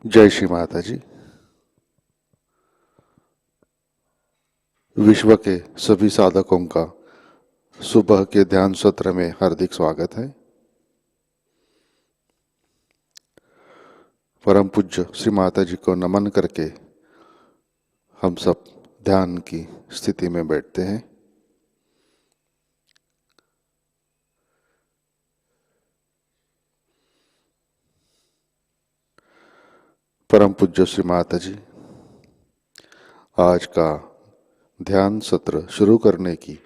जय श्री माताजी। विश्व के सभी साधकों का सुबह के ध्यान सत्र में हार्दिक स्वागत है। परम पूज्य श्री माताजी को नमन करके हम सब ध्यान की स्थिति में बैठते हैं। परम पूज्य श्री माताजी आज का ध्यान सत्र शुरू करने की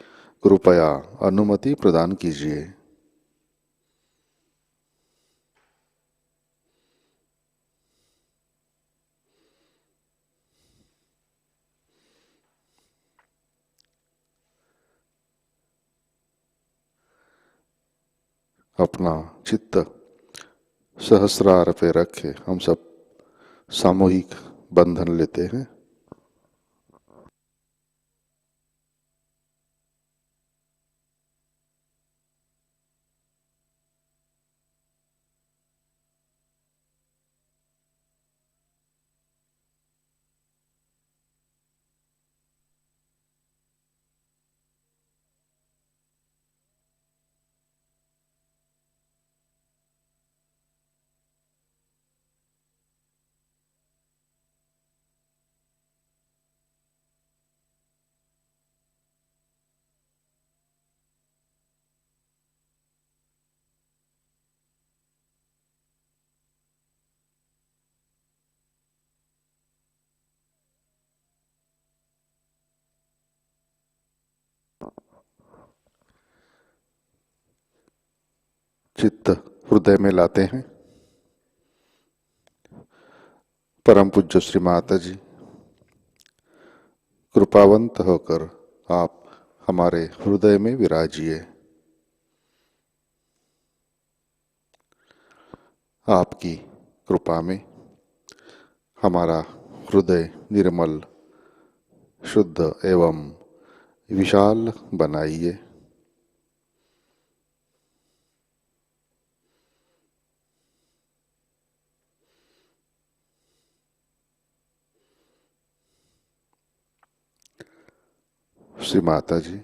कृपया अनुमति प्रदान कीजिए। अपना चित्त सहस्रार पे रखे हम सब सामूहिक बंधन लेते हैं। चित्त हृदय में लाते हैं। परम पूज्य श्री माता जी कृपावंत होकर आप हमारे हृदय में विराजिए। आपकी कृपा में हमारा हृदय निर्मल, शुद्ध एवं विशाल बनाइए। श्री माता जी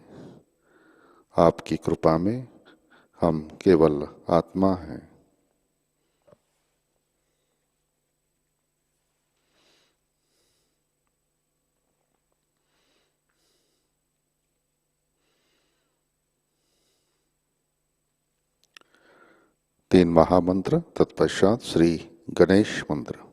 आपकी कृपा में हम केवल आत्मा हैं। तीन महामंत्र तत्पश्चात श्री गणेश मंत्र।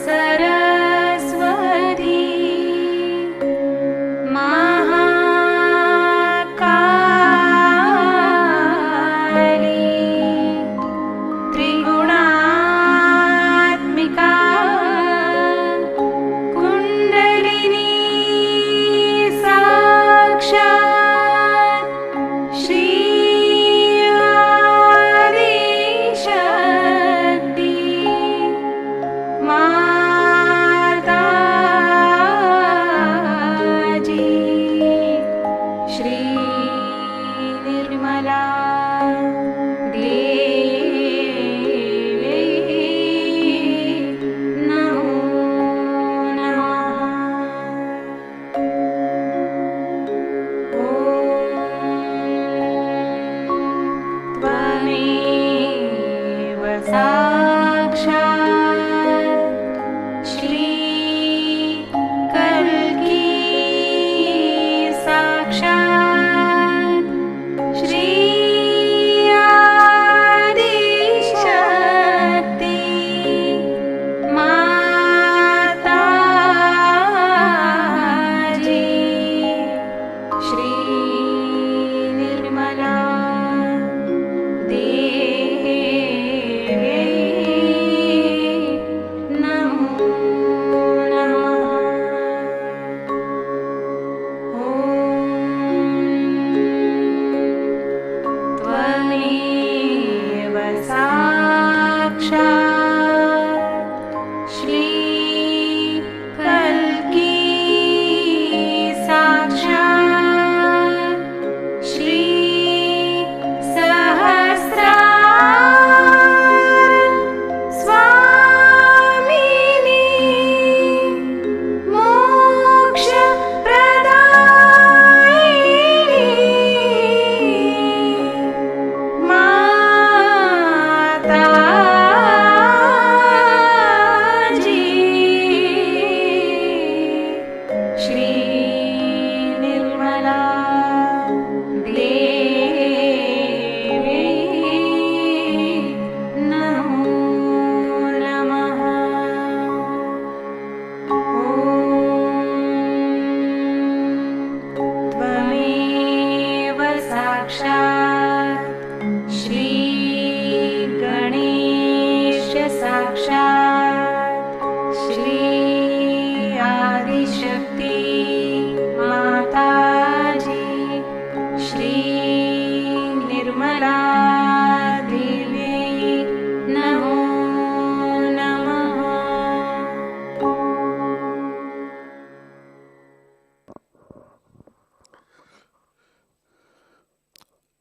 सरस्वती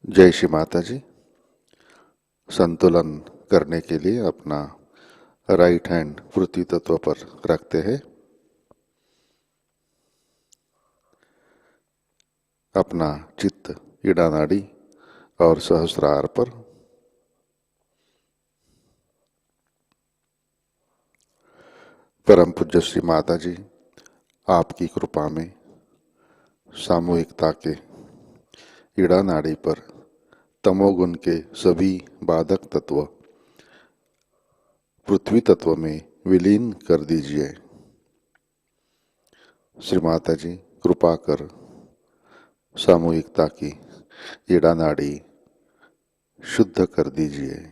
जय श्री माता जी। संतुलन करने के लिए अपना राइट हैंड पृथ्वी तत्व पर रखते हैं। अपना चित्त ईड़ा नाड़ी और सहस्रार पर। परम पूज्य श्री माता जी आपकी कृपा में सामूहिकता के ईड़ा नाड़ी पर तमोगुण के सभी बाधक तत्व पृथ्वी तत्व में विलीन कर दीजिए। श्री माता जी कृपा कर सामूहिकता की ईड़ा नाड़ी शुद्ध कर दीजिए।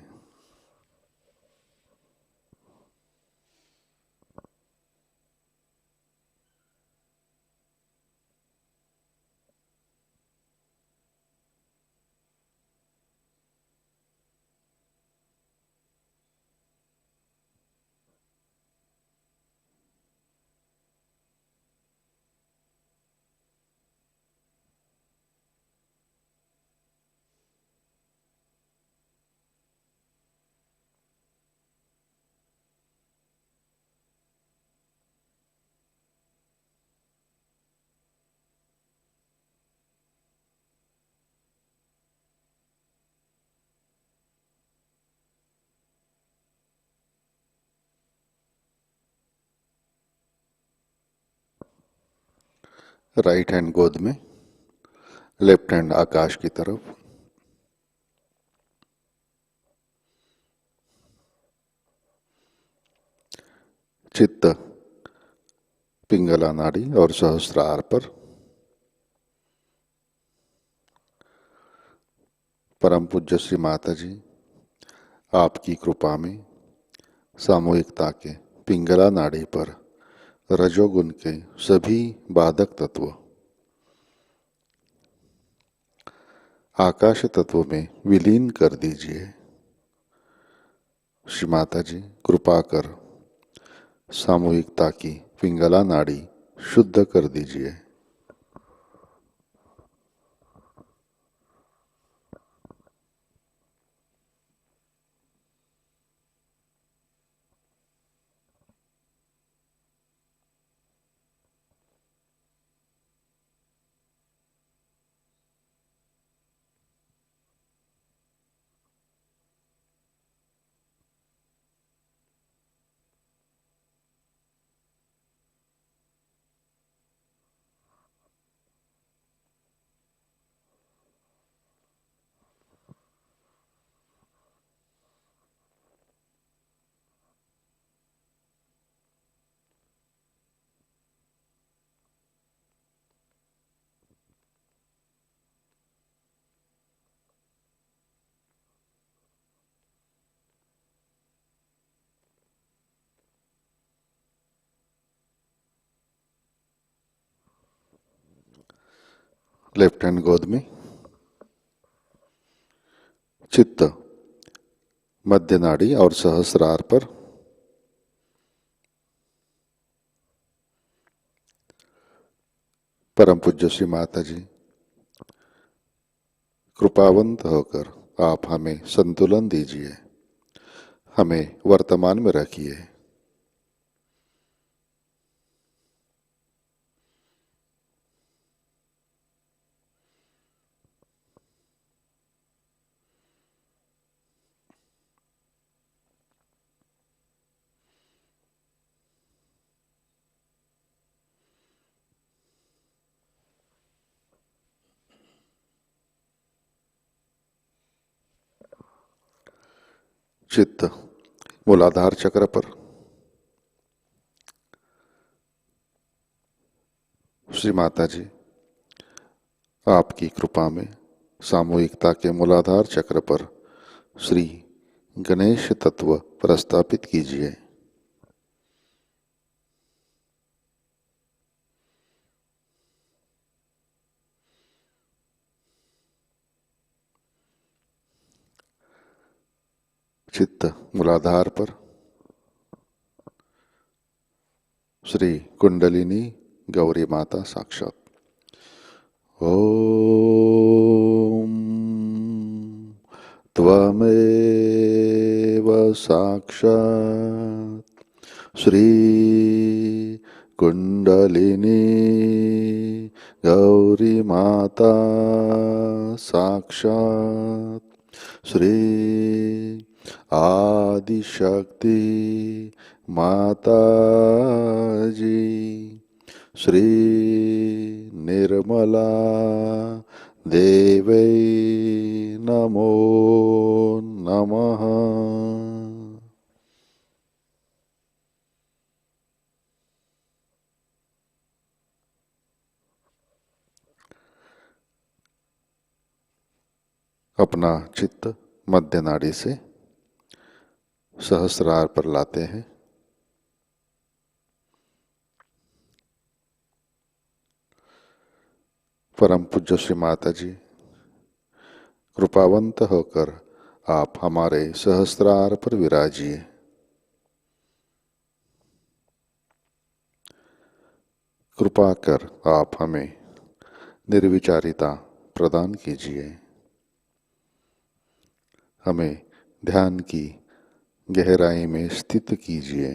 राइट हैंड गोद में, लेफ्ट हैंड आकाश की तरफ। चित्त पिंगला नाड़ी और सहस्रार पर। परम पूज्य श्री माता जी आपकी कृपा में सामूहिकता के पिंगला नाड़ी पर रजोगुण के सभी बाधक तत्व आकाश तत्व में विलीन कर दीजिए। श्री माता जी कृपा कर सामूहिकता की पिंगला नाड़ी शुद्ध कर दीजिए। लेफ्ट हैंड गोद में। चित्त मध्य नाड़ी और सहस्रार पर परम पूज्य श्री माता जी कृपावंत होकर आप हमें संतुलन दीजिए, हमें वर्तमान में रखिए। चित्त मूलाधार चक्र पर श्री माता जी आपकी कृपा में सामूहिकता के मूलाधार चक्र पर श्री गणेश तत्व प्रस्थापित कीजिए। चित्त मूलाधार पर श्री कुंडलिनी गौरी माता साक्षात। ओम त्वमेव साक्षात् श्री कुंडलिनी गौरी माता साक्षात् श्री आदिशक्ति माता जी श्री निर्मला देवै नमो नमः। अपना चित्त मध्य नाड़ी से सहस्रार पर लाते हैं। परम पूज्य श्री माता जी कृपावंत होकर आप हमारे सहस्रार पर विराजिए। कृपा कर आप हमें निर्विचारिता प्रदान कीजिए, हमें ध्यान की गहराई में स्थित कीजिए।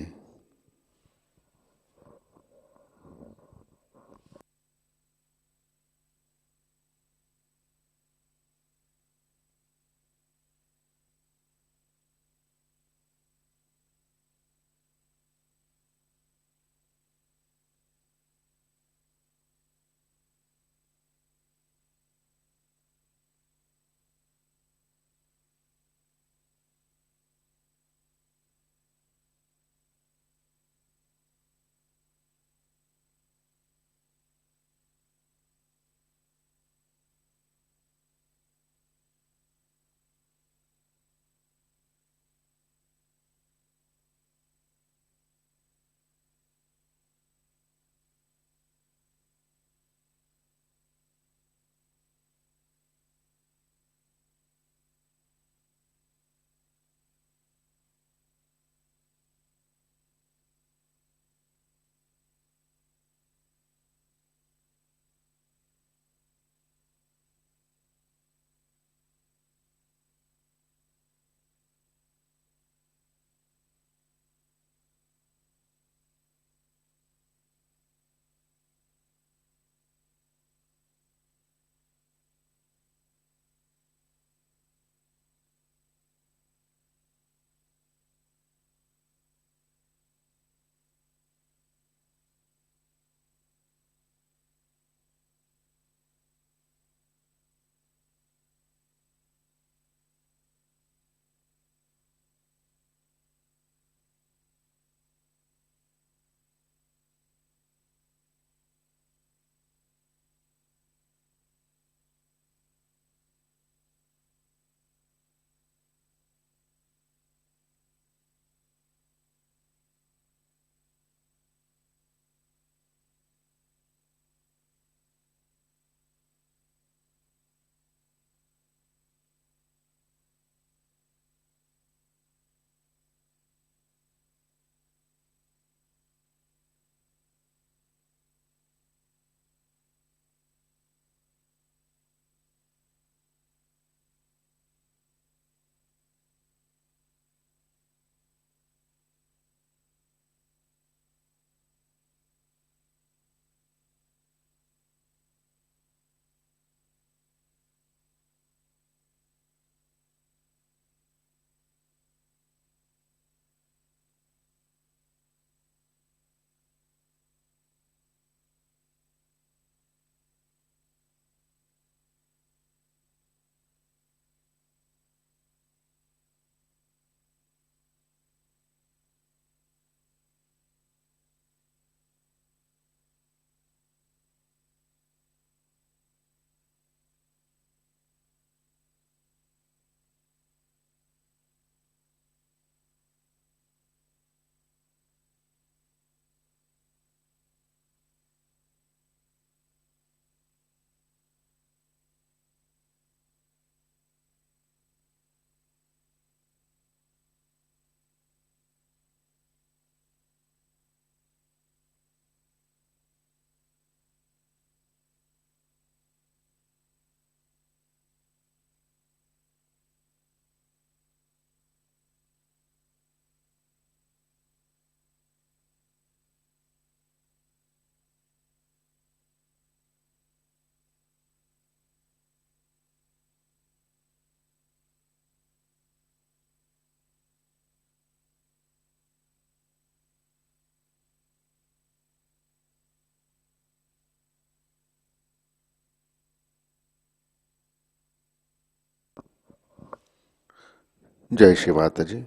जय श्री माताजी।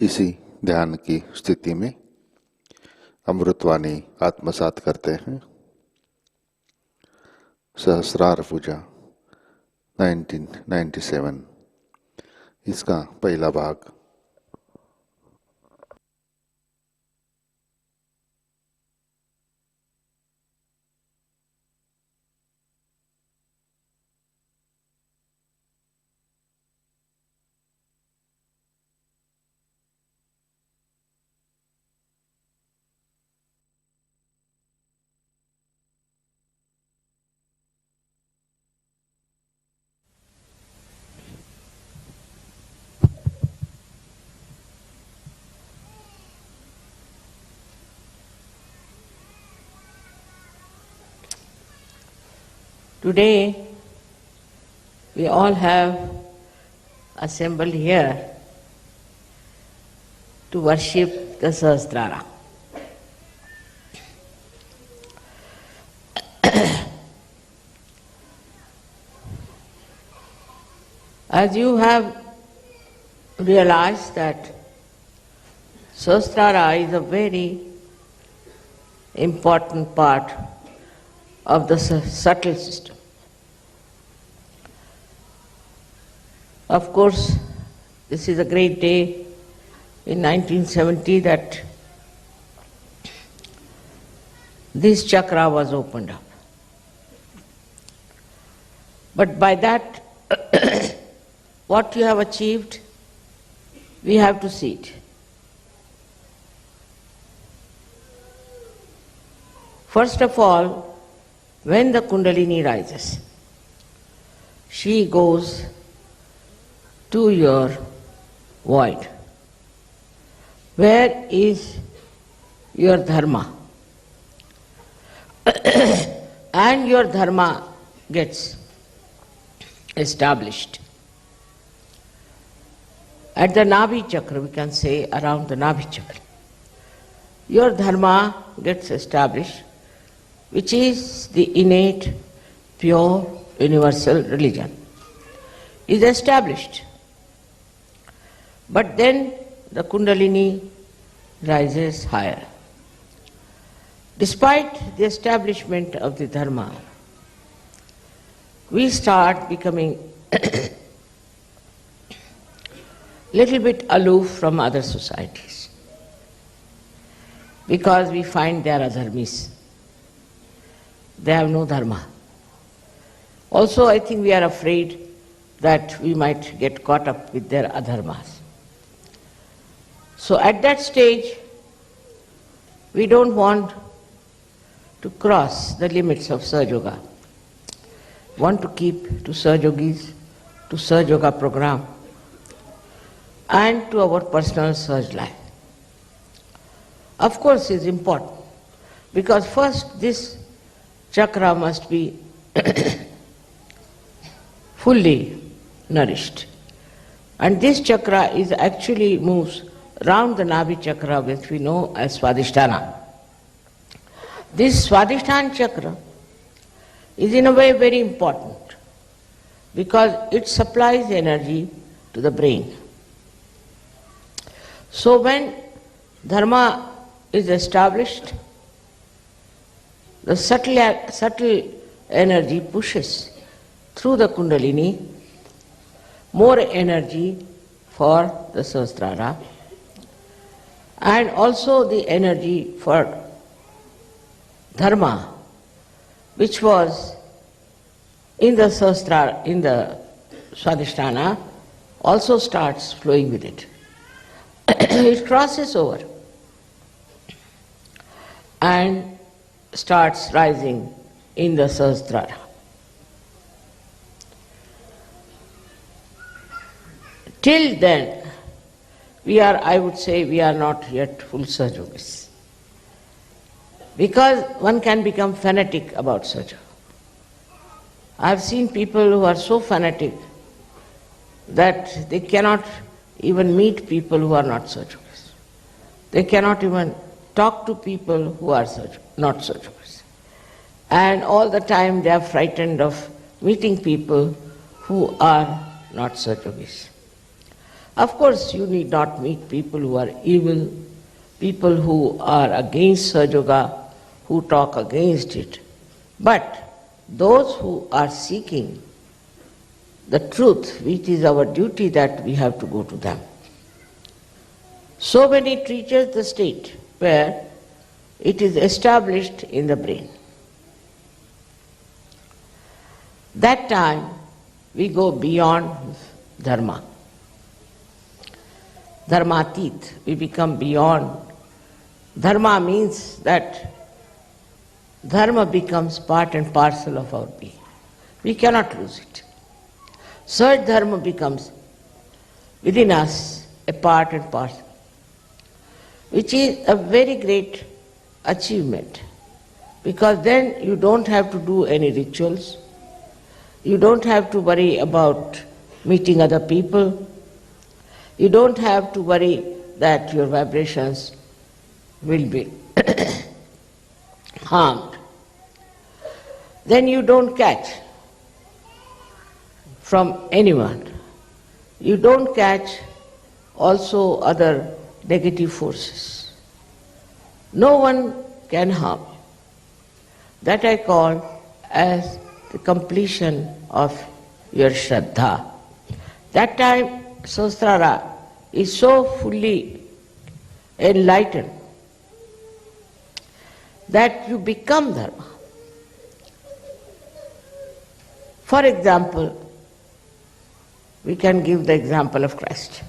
इसी ध्यान की स्थिति में अमृतवाणी आत्मसात करते हैं। सहस्रार पूजा 1997, इसका पहला भाग। Today, we all have assembled here to worship the Sahasrara. As you have realized that Sahasrara is a very important part of the subtle system. Of course, this is a great day in 1970 that this chakra was opened up. But by that, what you have achieved, we have to see it. First of all, when the Kundalini rises, she goes to your void. Where is your Dharma? And your Dharma gets established. At the Nabhi chakra, we can say around the Nabhi chakra, your Dharma gets established, which is the innate, pure, universal religion, is established. But then the Kundalini rises higher. Despite the establishment of the Dharma, we start becoming little bit aloof from other societies because we find they are adharmis. They have no Dharma. Also, I think we are afraid that we might get caught up with their adharmas. So at that stage, we don't want to cross the limits of Sahaja Yoga. Want to keep to Sahaja Yogis, to Sahaja Yoga program, and to our personal Sahaja life. Of course, it's important, because first this chakra must be fully nourished. And this chakra is actually moves round the Nabhi chakra, which we know as Swadhisthana. This Swadhisthana chakra is in a way very important because it supplies energy to the brain. So when Dharma is established, the subtle energy pushes through the Kundalini more energy for the Sahasrara, and also the energy for Dharma, which was in the Sahasrara, in the Swadhisthana, also starts flowing with it. It crosses over and starts rising in the Sahasrara. Till then, I would say, we are not yet full Sahaja Yogis. Because one can become fanatic about Sahaja. I have seen people who are so fanatic that they cannot even meet people who are not Sahaja Yogis. They cannot even talk to people who are not Sahaja Yogis. And all the time they are frightened of meeting people who are not Sahaja Yogis. Of course, you need not meet people who are evil, people who are against Sahaja Yoga, who talk against it. But those who are seeking the truth, which is our duty, that we have to go to them. So many reaches the state where it is established in the brain. That time we go beyond Dharma. Dharmatit, we become beyond. Dharma means that Dharma becomes part and parcel of our being. We cannot lose it. Such Dharma becomes within us a part and parcel, which is a very great achievement, because then you don't have to do any rituals, you don't have to worry about meeting other people, you don't have to worry that your vibrations will be harmed. Then you don't catch from anyone. You don't catch also other negative forces. No one can harm you. That I call as the completion of your Shraddha. That time Sahasrara is so fully enlightened that you become Dharma. For example, we can give the example of Christ.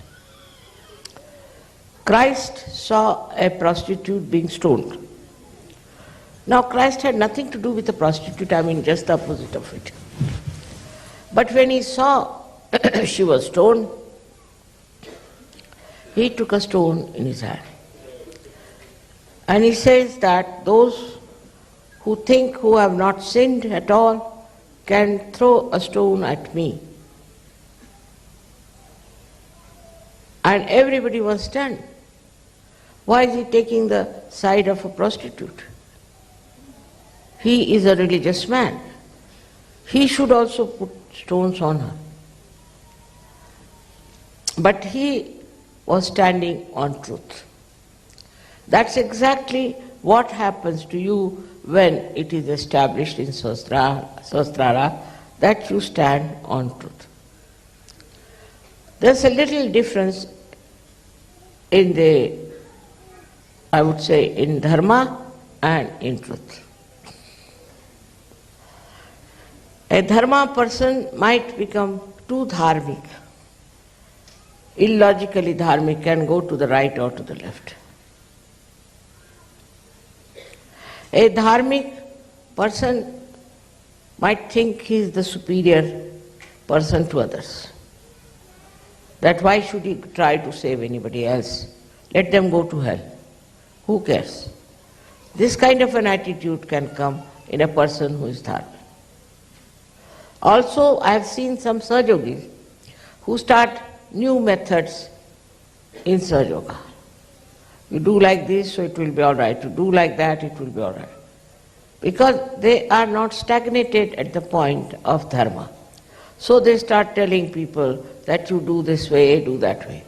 Christ saw a prostitute being stoned. Now Christ had nothing to do with the prostitute, just the opposite of it. But when he saw she was stoned, he took a stone in his hand. And he says that those who think who have not sinned at all can throw a stone at me. And everybody was stunned. Why is he taking the side of a prostitute? He is a religious man. He should also put stones on her. But he was standing on truth. That's exactly what happens to you when it is established in Sahasrara, that you stand on truth. There's a little difference in in Dharma and in truth. A Dharma person might become too dharmic, illogically dharmic, can go to the right or to the left. A dharmic person might think he is the superior person to others. That why should he try to save anybody else? Let them go to hell. Who cares? This kind of an attitude can come in a person who is dharmic. Also, I have seen some Sahaja Yogis who start new methods in Sahaja Yoga. You do like this, so it will be all right. You do like that, it will be all right. Because they are not stagnated at the point of Dharma. So they start telling people that you do this way, do that way.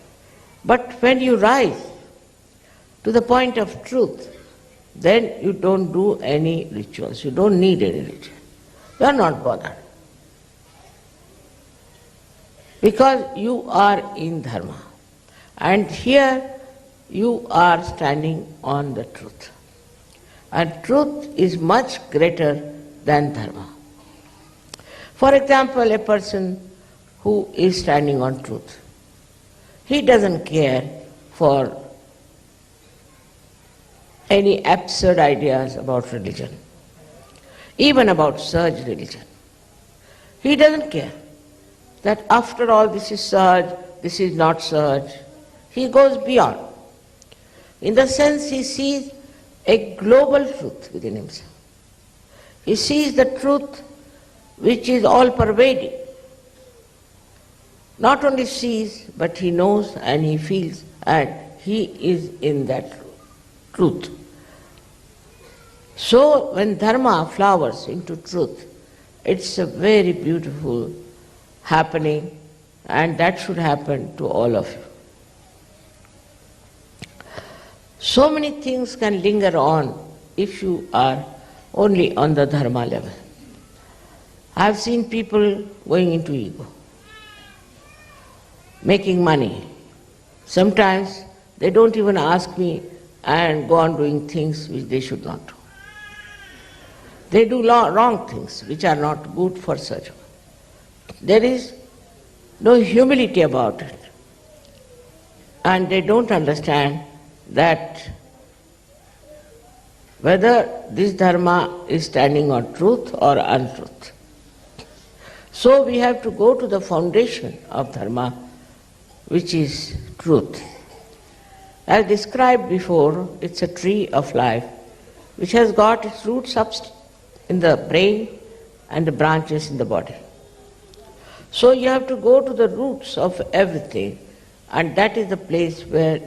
But when you rise to the point of truth, then you don't do any rituals. You don't need any ritual. You are not bothered. Because you are in Dharma. And here you are standing on the truth. And truth is much greater than Dharma. For example, a person who is standing on truth, he doesn't care for any absurd ideas about religion, even about Sahaja religion. He doesn't care that after all this is Sahaja, this is not Sahaja. He goes beyond. In the sense he sees a global truth within himself. He sees the truth which is all-pervading. Not only sees, but he knows and he feels, and he is in that truth. So when Dharma flowers into truth, it's a very beautiful happening, and that should happen to all of you. So many things can linger on if you are only on the dharma level. I have seen people going into ego, making money. Sometimes they don't even ask me and go on doing things which they should not do. They do wrong things which are not good for Sahaja. There is no humility about it. And they don't understand that whether this dharma is standing on truth or untruth. So we have to go to the foundation of dharma, which is truth. As described before, it's a tree of life which has got its roots up in the brain and the branches in the body. So you have to go to the roots of everything, and that is the place where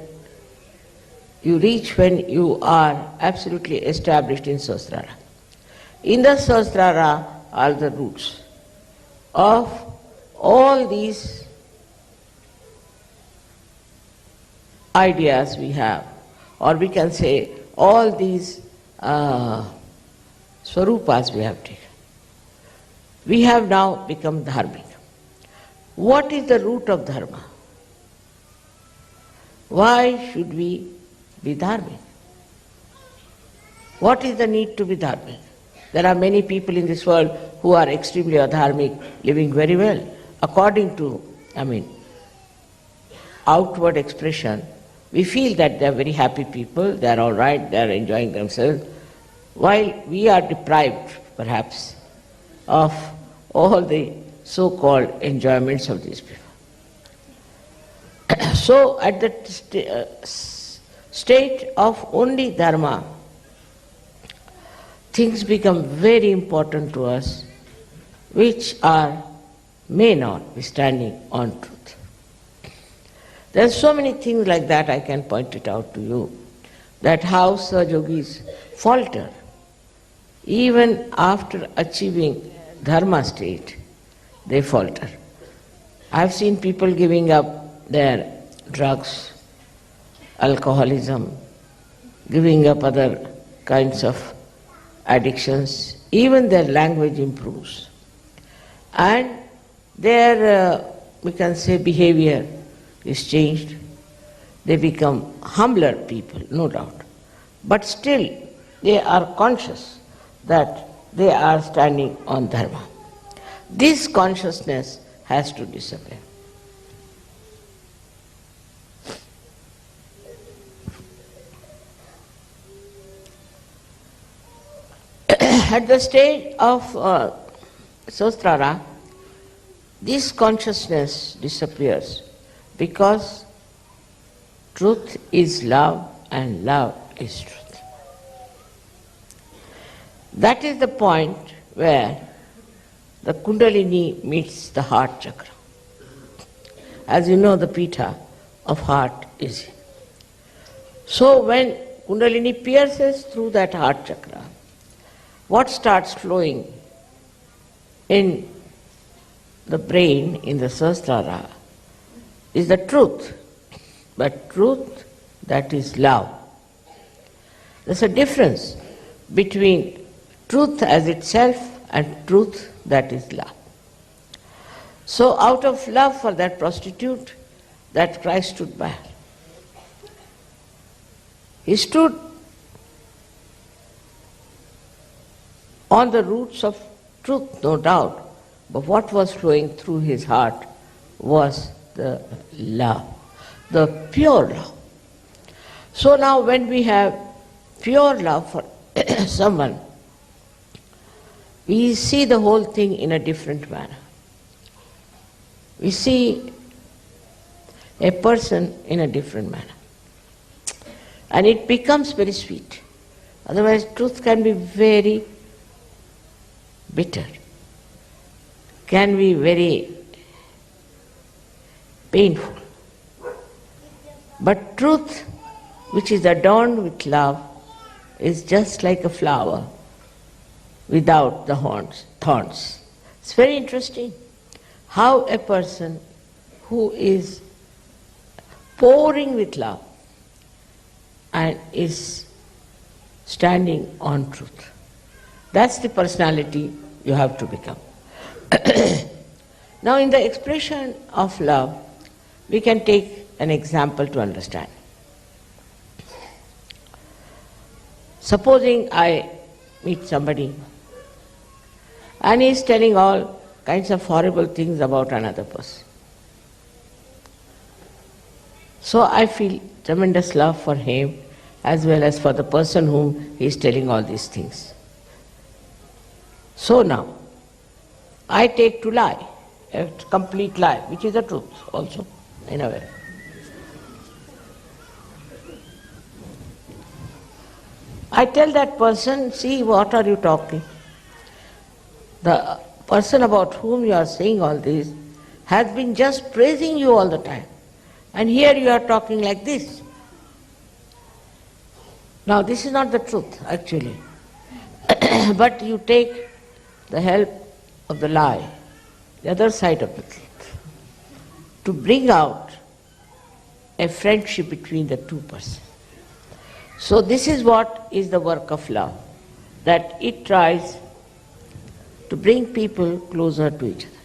you reach when you are absolutely established in Sahasrara. In the Sahasrara are the roots of all these ideas we have, or we can say all these swarupas we have taken. We have now become dharmic. What is the root of dharma? Why should we be dharmic? What is the need to be dharmic? There are many people in this world who are extremely adharmic, living very well, according to, outward expression. We feel that they are very happy people, they are all right, they are enjoying themselves, while we are deprived, perhaps, of all the so-called enjoyments of these people. So, at the state of only dharma, things become very important to us, which may not be standing on truth. There are so many things like that I can point it out to you, that how Sahajogis falter even after achieving dharma state, they falter. I have seen people giving up their drugs, alcoholism, giving up other kinds of addictions, even their language improves. And their, we can say, behavior is changed. They become humbler people, no doubt. But still, they are conscious that they are standing on dharma. This consciousness has to disappear. At the stage of Sahasrara, this consciousness disappears because truth is love and love is truth. That is the point where the kundalini meets the heart chakra. As you know, the pita of heart is here. So when kundalini pierces through that heart chakra, what starts flowing in the brain, in the Sahasrara, is the truth, but truth that is love. There's a difference between truth as itself and truth that is love. So out of love for that prostitute, that Christ stood by her. He stood on the roots of truth, no doubt, but what was flowing through his heart was the love, the pure love. So now when we have pure love for someone, we see the whole thing in a different manner. We see a person in a different manner. And it becomes very sweet. Otherwise, truth can be very bitter, can be very painful. But truth, which is adorned with love, is just like a flower without the thorns. It's very interesting how a person who is pouring with love and is standing on truth. That's the personality you have to become. Now, in the expression of love, we can take an example to understand. Supposing I meet somebody and he is telling all kinds of horrible things about another person. So I feel tremendous love for him as well as for the person whom he is telling all these things. So now, I take to lie, a complete lie, which is the truth also, in a way. I tell that person, see, what are you talking? The person about whom you are saying all this has been just praising you all the time. And here you are talking like this. Now, this is not the truth, actually. But you take the help of the lie, the other side of the truth, to bring out a friendship between the two persons. So this is what is the work of love, that it tries to bring people closer to each other,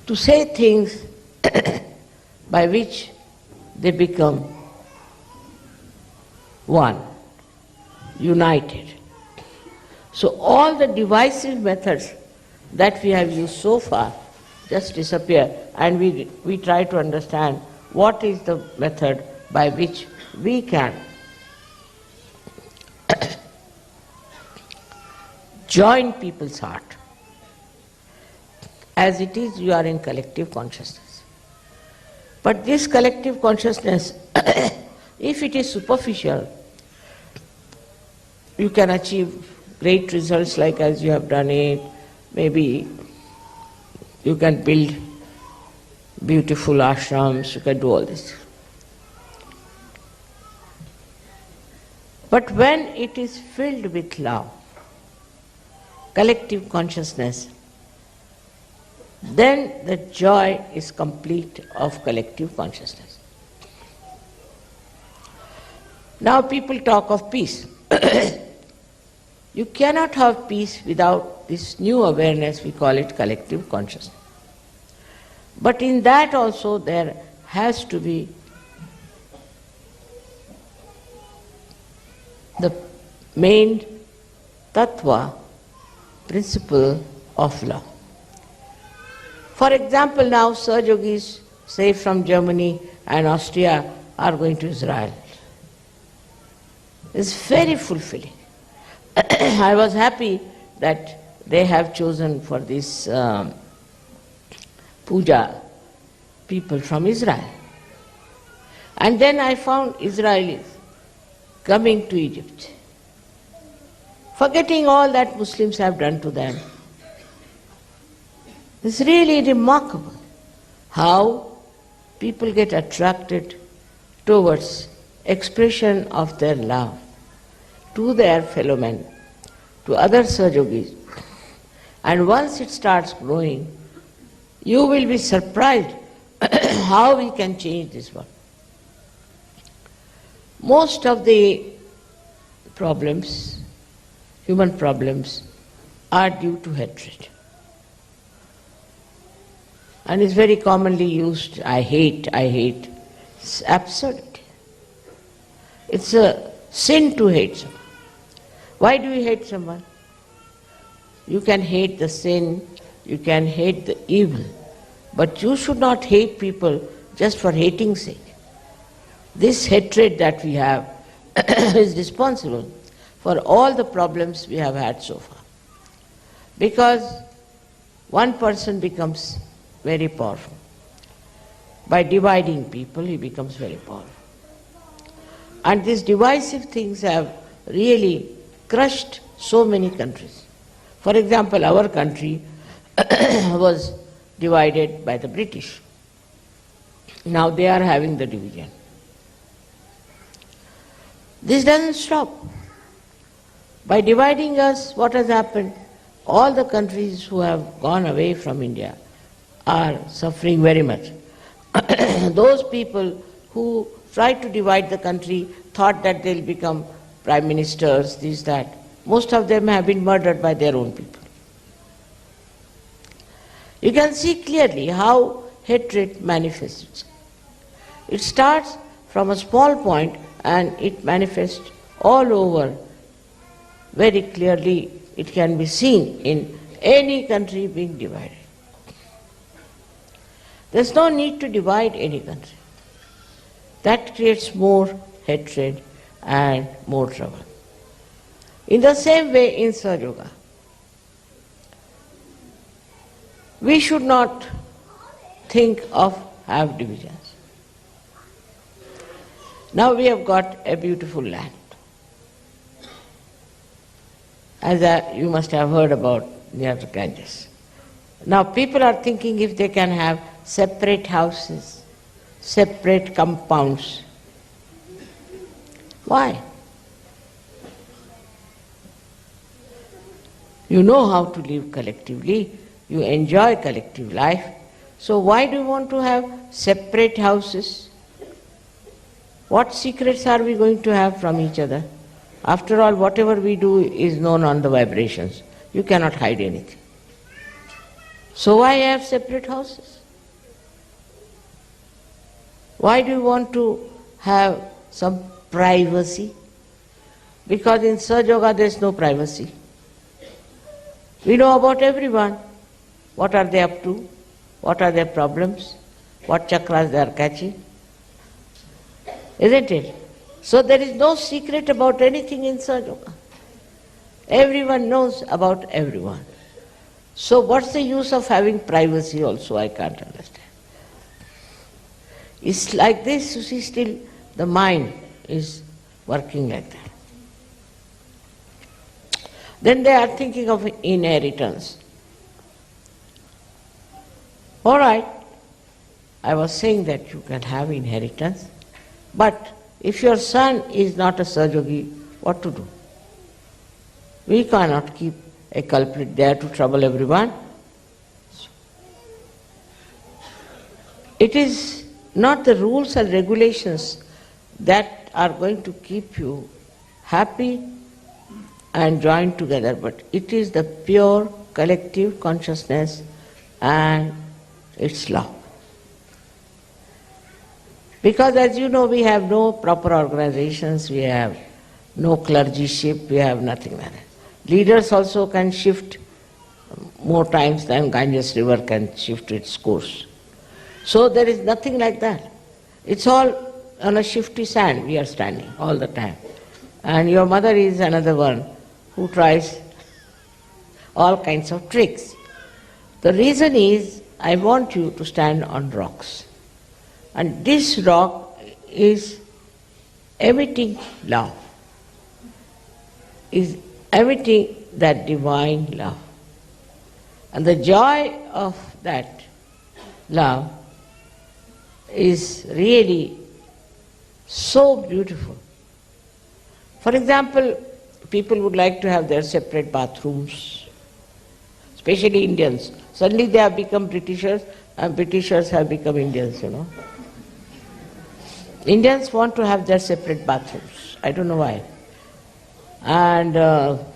to say things by which they become one, united. So all the divisive methods that we have used so far just disappear, and we try to understand what is the method by which we can join people's heart. As it is, you are in collective consciousness. But this collective consciousness, if it is superficial, you can achieve great results like as you have done it. Maybe you can build beautiful ashrams, you can do all this. But when it is filled with love, collective consciousness, then the joy is complete of collective consciousness. Now people talk of peace. You cannot have peace without this new awareness, we call it collective consciousness. But in that also there has to be the main tattva, principle of love. For example, now Sahajogis, say from Germany and Austria, are going to Israel. It's very fulfilling. I was happy that they have chosen for this Puja people from Israel. And then I found Israelis coming to Egypt, forgetting all that Muslims have done to them. It's really remarkable how people get attracted towards expression of their love to their fellow men, to other Sahajogis. And once it starts growing, you will be surprised how we can change this world. Most of the problems, human problems, are due to hatred. And it's very commonly used, I hate. It's absurdity. It's a sin to hate someone. Why do you hate someone? You can hate the sin, you can hate the evil, but you should not hate people just for hating's sake. This hatred that we have is responsible for all the problems we have had so far. Because one person becomes very powerful. By dividing people, he becomes very powerful. And these divisive things have really crushed so many countries. For example, our country was divided by the British. Now they are having the division. This doesn't stop. By dividing us, what has happened? All the countries who have gone away from India are suffering very much. Those people who tried to divide the country, thought that they'll become prime ministers, this, that. Most of them have been murdered by their own people. You can see clearly how hatred manifests. It starts from a small point and it manifests all over. Very clearly it can be seen in any country being divided. There's no need to divide any country. That creates more hatred and more trouble. In the same way in Sahaja Yoga, we should not think of have divisions. Now we have got a beautiful land. As you must have heard about near the Ganges. Now people are thinking if they can have separate houses, separate compounds. Why? You know how to live collectively, you enjoy collective life, so why do you want to have separate houses? What secrets are we going to have from each other? After all, whatever we do is known on the vibrations. You cannot hide anything. So why have separate houses? Why do you want to have some privacy? Because in Sahaja Yoga there is no privacy. We know about everyone. What are they up to? What are their problems? What chakras they are catching? Isn't it? So there is no secret about anything in Sahaja Yoga. Everyone knows about everyone. So what's the use of having privacy also? I can't understand. It's like this, you see, still the mind is working like that. Then they are thinking of inheritance. All right, I was saying that you can have inheritance, but if your son is not a Sahaja Yogi, what to do? We cannot keep a culprit there to trouble everyone. It is not the rules and regulations that are going to keep you happy and joined together, but it is the pure collective consciousness and its love. Because as you know, we have no proper organizations, we have no clergyship, we have nothing like that. Leaders also can shift more times than Ganges river can shift its course. So there is nothing like that. It's all on a shifty sand we are standing all the time. And your mother is another one who tries all kinds of tricks. The reason is, I want you to stand on rocks. And this rock is emitting love, is emitting that divine love. And the joy of that love is really so beautiful. For example, people would like to have their separate bathrooms, especially Indians. Suddenly they have become Britishers, and Britishers have become Indians, you know. Indians want to have their separate bathrooms. I don't know why. And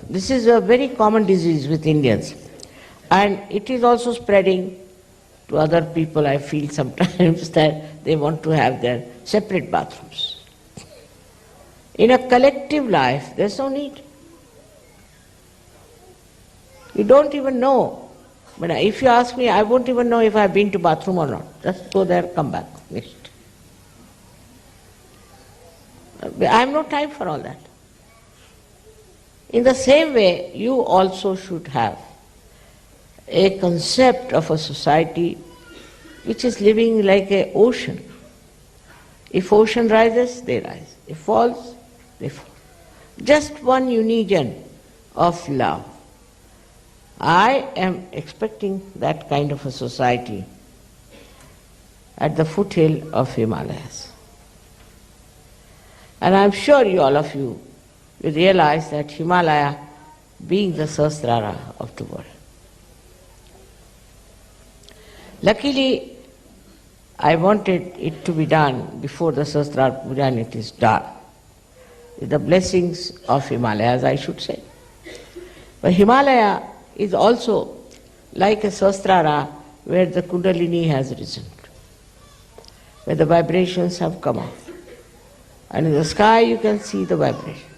this is a very common disease with Indians. And it is also spreading to other people, I feel sometimes, that they want to have their separate bathrooms. In a collective life, there's no need. You don't even know. But if you ask me, I won't even know if I've been to bathroom or not. Just go there, come back, next. I have no time for all that. In the same way, you also should have a concept of a society which is living like an ocean. If ocean rises, they rise. If falls, they fall. Just one union of love. I am expecting that kind of a society at the foothill of Himalayas. And I am sure all of you will realize that Himalaya being the Sahasrara of the world. Luckily, I wanted it to be done before the Sahasrara Puja, and it is done. With the blessings of Himalayas, I should say. But Himalaya is also like a Sahasrara where the kundalini has risen, where the vibrations have come out. And in the sky you can see the vibration.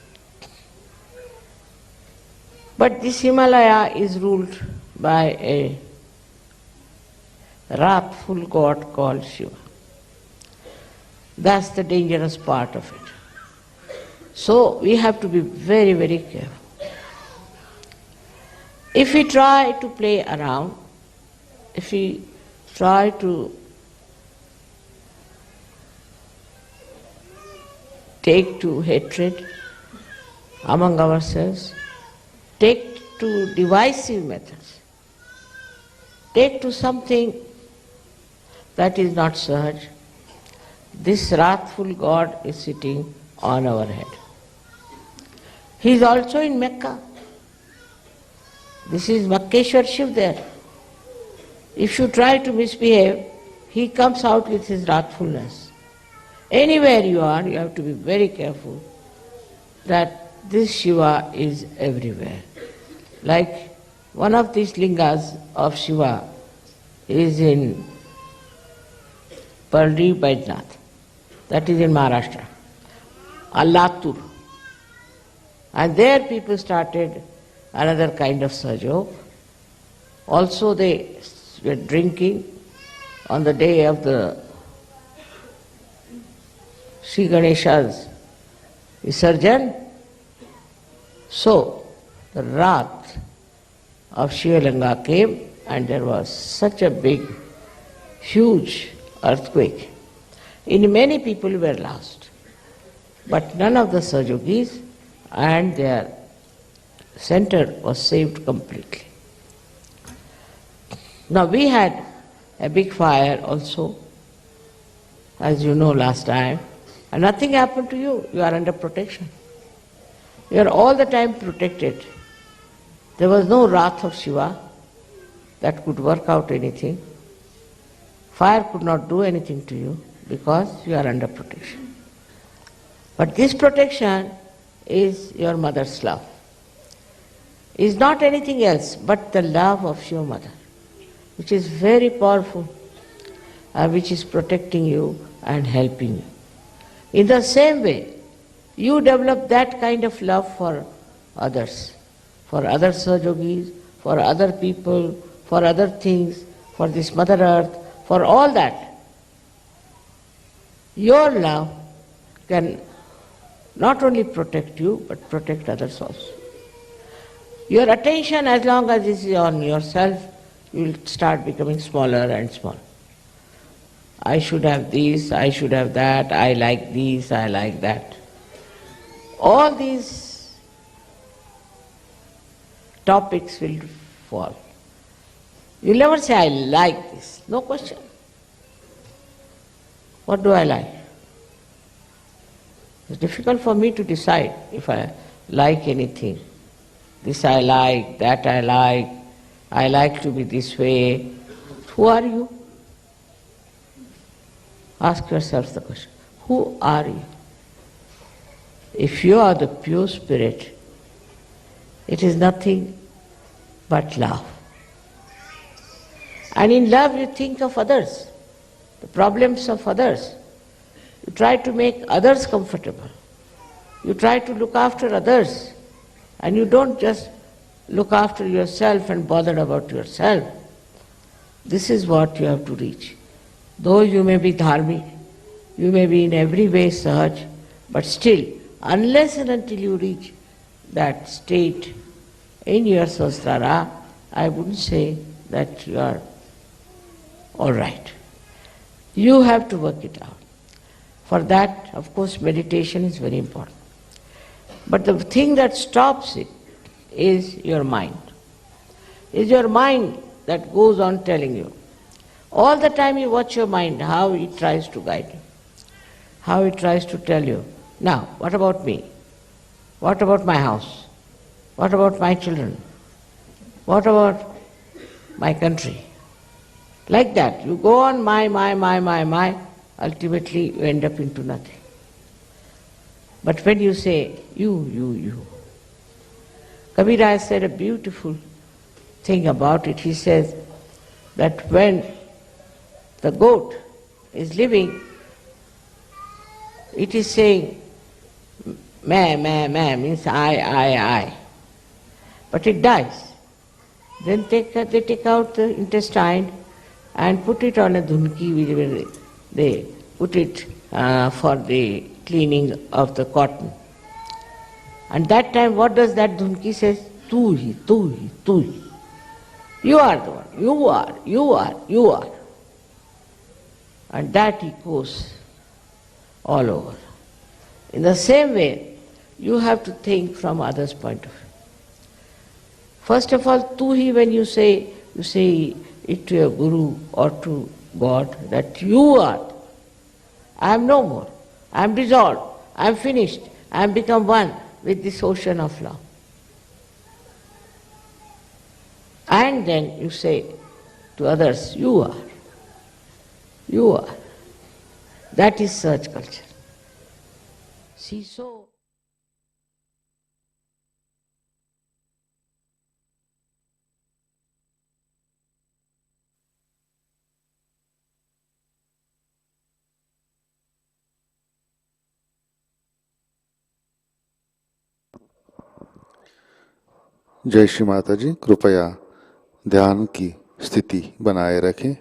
But this Himalaya is ruled by a wrathful god called Shiva. That's the dangerous part of it. So we have to be very, very careful. If we try to play around, if we try to take to hatred among ourselves, take to divisive methods, take to something that is not Sahaj, this wrathful God is sitting on our head. He is also in Mecca. This is Makkeshwar Shiv there. If you try to misbehave, he comes out with his wrathfulness. Anywhere you are, you have to be very careful that this Shiva is everywhere. Like one of these lingas of Shiva is in Pardi Baidnath, that is in Maharashtra, Allatur. And there people started another kind of Sahajog. Also they were drinking on the day of the Sri Ganesha's Visarjan. So the wrath of Shivalanga came and there was such a big, huge earthquake. And many people were lost. But none of the Sahajogis and their center was saved completely. Now we had a big fire also, as you know last time, and nothing happened to you. You are under protection. You are all the time protected. There was no wrath of Shiva that could work out anything. Fire could not do anything to you because you are under protection. But this protection is your mother's love. Is not anything else but the love of your mother, which is very powerful and which is protecting you and helping you. In the same way, you develop that kind of love for others, for other Sahajogis, for other people, for other things, for this Mother Earth, for all that. Your love can not only protect you, but protect others also. Your attention, as long as it is on yourself, you will start becoming smaller and smaller. I should have this, I should have that, I like this, I like that. All these topics will fall. You'll never say, I like this. No question. What do I like? It's difficult for me to decide if I like anything. This I like, that I like to be this way. Who are you? Ask yourself the question. Who are you? If you are the pure spirit, it is nothing but love. And in love you think of others, the problems of others. You try to make others comfortable. You try to look after others. And you don't just look after yourself and bother about yourself. This is what you have to reach. Though you may be dharmic, you may be in every way Sahaj, but still, unless and until you reach that state in your Sahasrara, I wouldn't say that you are all right. You have to work it out. For that, of course, meditation is very important. But the thing that stops it is your mind. Is your mind that goes on telling you. All the time you watch your mind, how it tries to guide you, how it tries to tell you, now, what about me? What about my house? What about my children? What about my country? Like that, you go on my, ultimately you end up into nothing. But when you say you, Kabira has said a beautiful thing about it. He says that when the goat is living, it is saying meh, means I. But it dies. Then they take out the intestine and put it on a dhunki, where they put it for the cleaning of the cotton. And that time, what does that dhunki say? Tu hi. You are the one. You are. And that echoes all over. In the same way, you have to think from others' point of view. First of all, tu hi, when you say it to your guru or to God, that you are. I am no more. I am dissolved. I am finished. I am become one with this ocean of love. And then you say to others, you are. You are. That is search culture. See, so जय श्री माता जी। कृपया ध्यान की स्थिति बनाए रखें।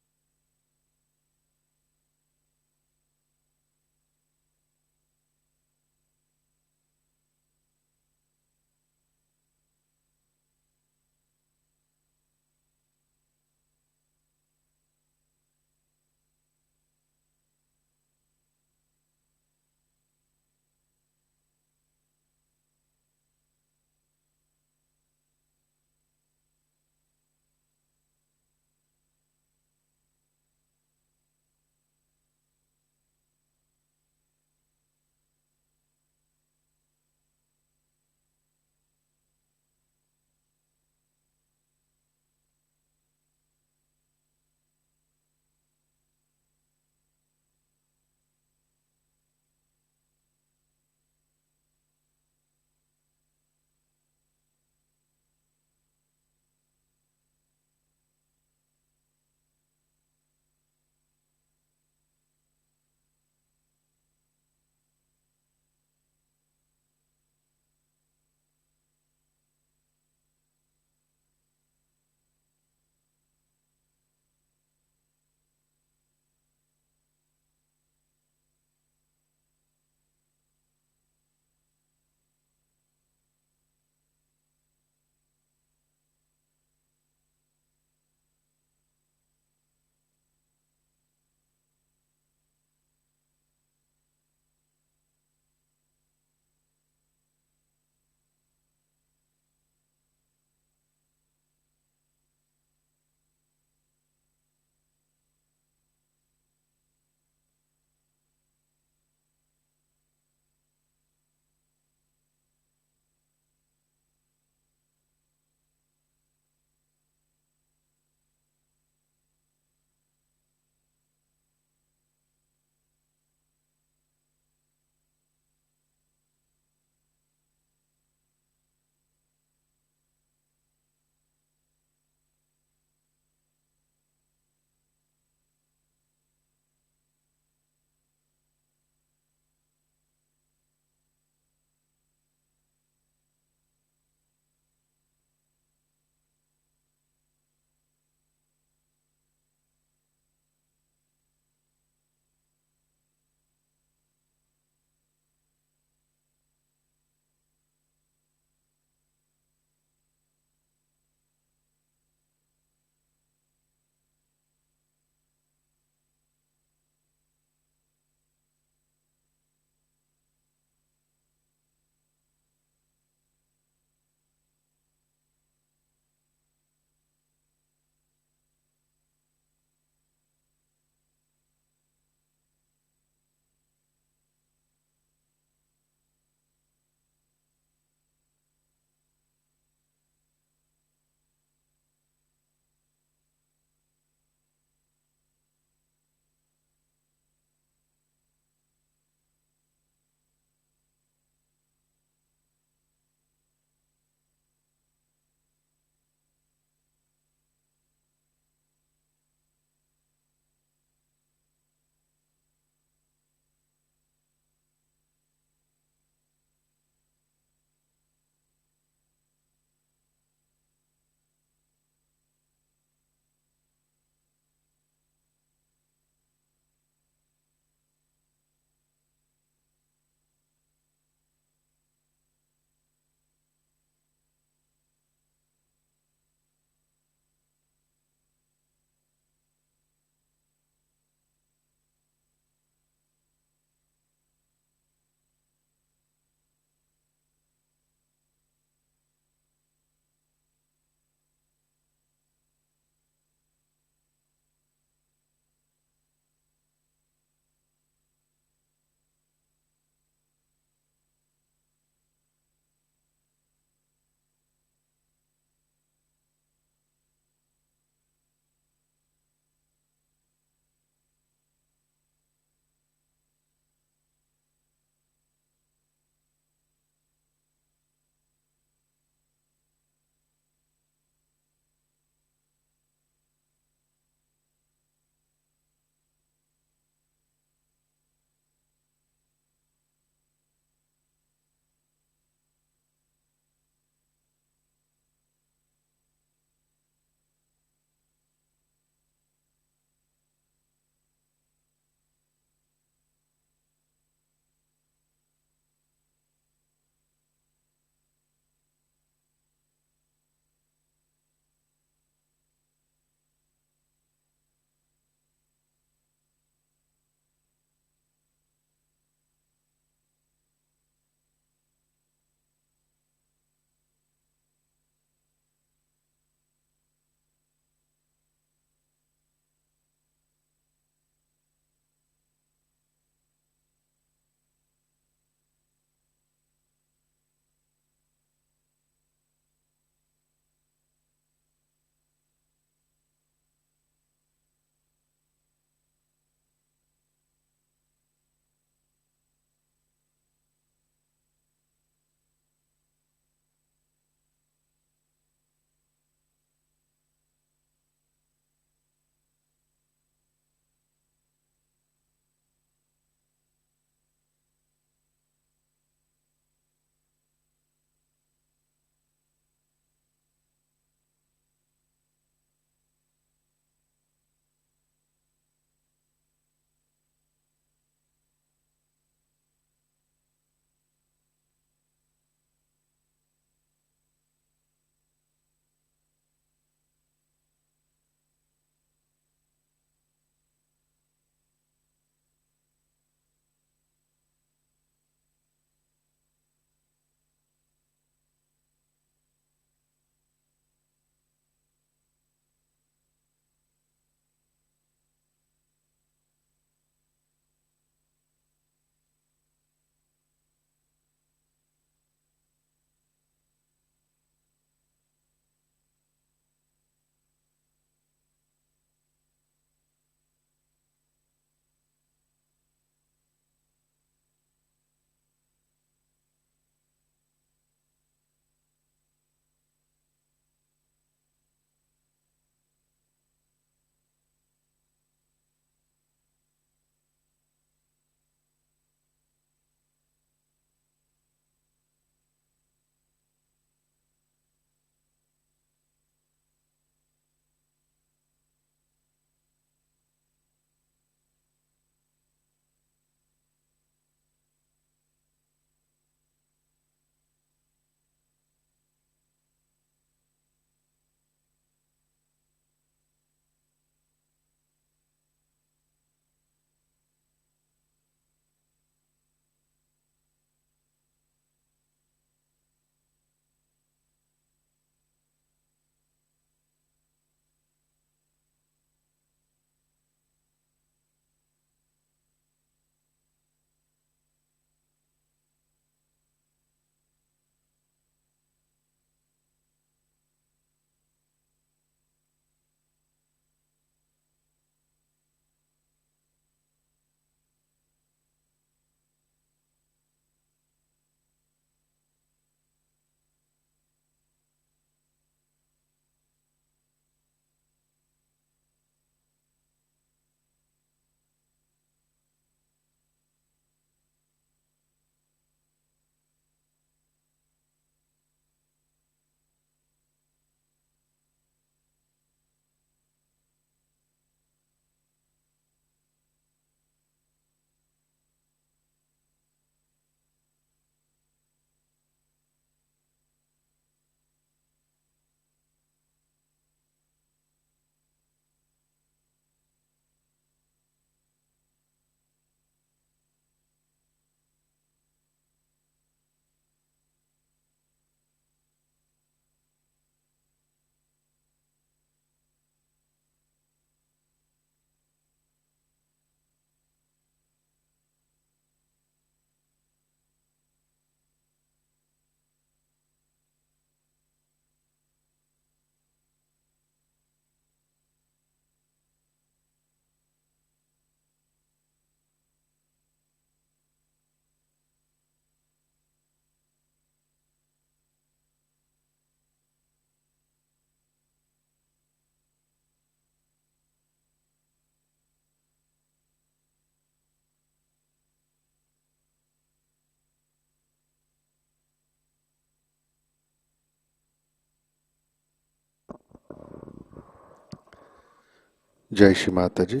जय श्री माता जी।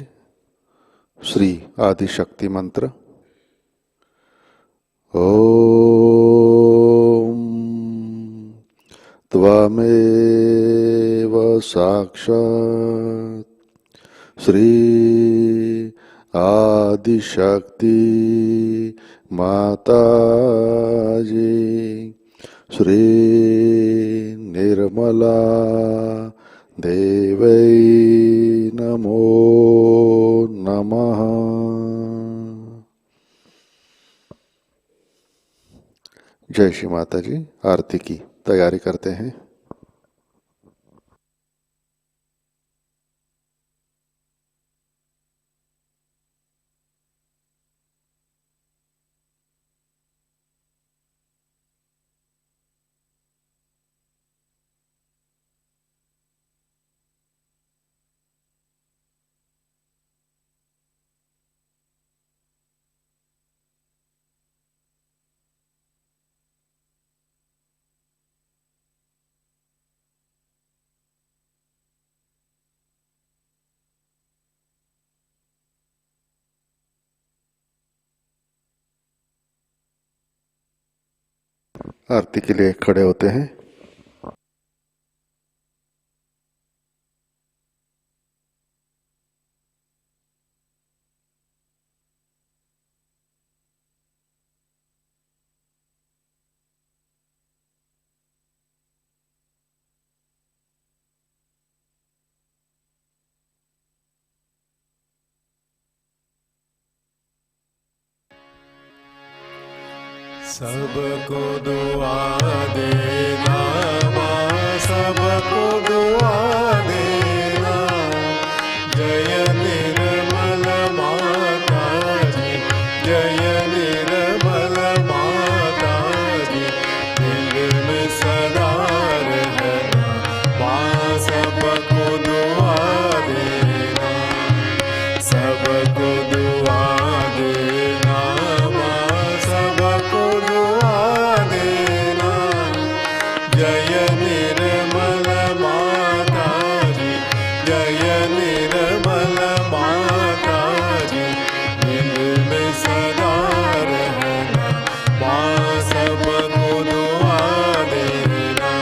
श्री आदि शक्ति मंत्र। ओम त्वमेव साक्षात् श्री आदि शक्ति माताजी श्री निर्मला देवै नमो नमः। जय श्री माता जी। आरती की तैयारी करते हैं। आरती के लिए खड़े होते हैं। सबको दुआ देना माँ, सबको दुआ देना। जय निर्मल माता जी, जय निर्मल माता जी। दिल में सदा रहना माँ, सबको दुआ देना, सबको दुआ देना माँ, सबको दुआ देना। जय निर्मल माता जी, जय निर्मल माता जी। दिल में सदा रहना माँ, सबको दुआ देना।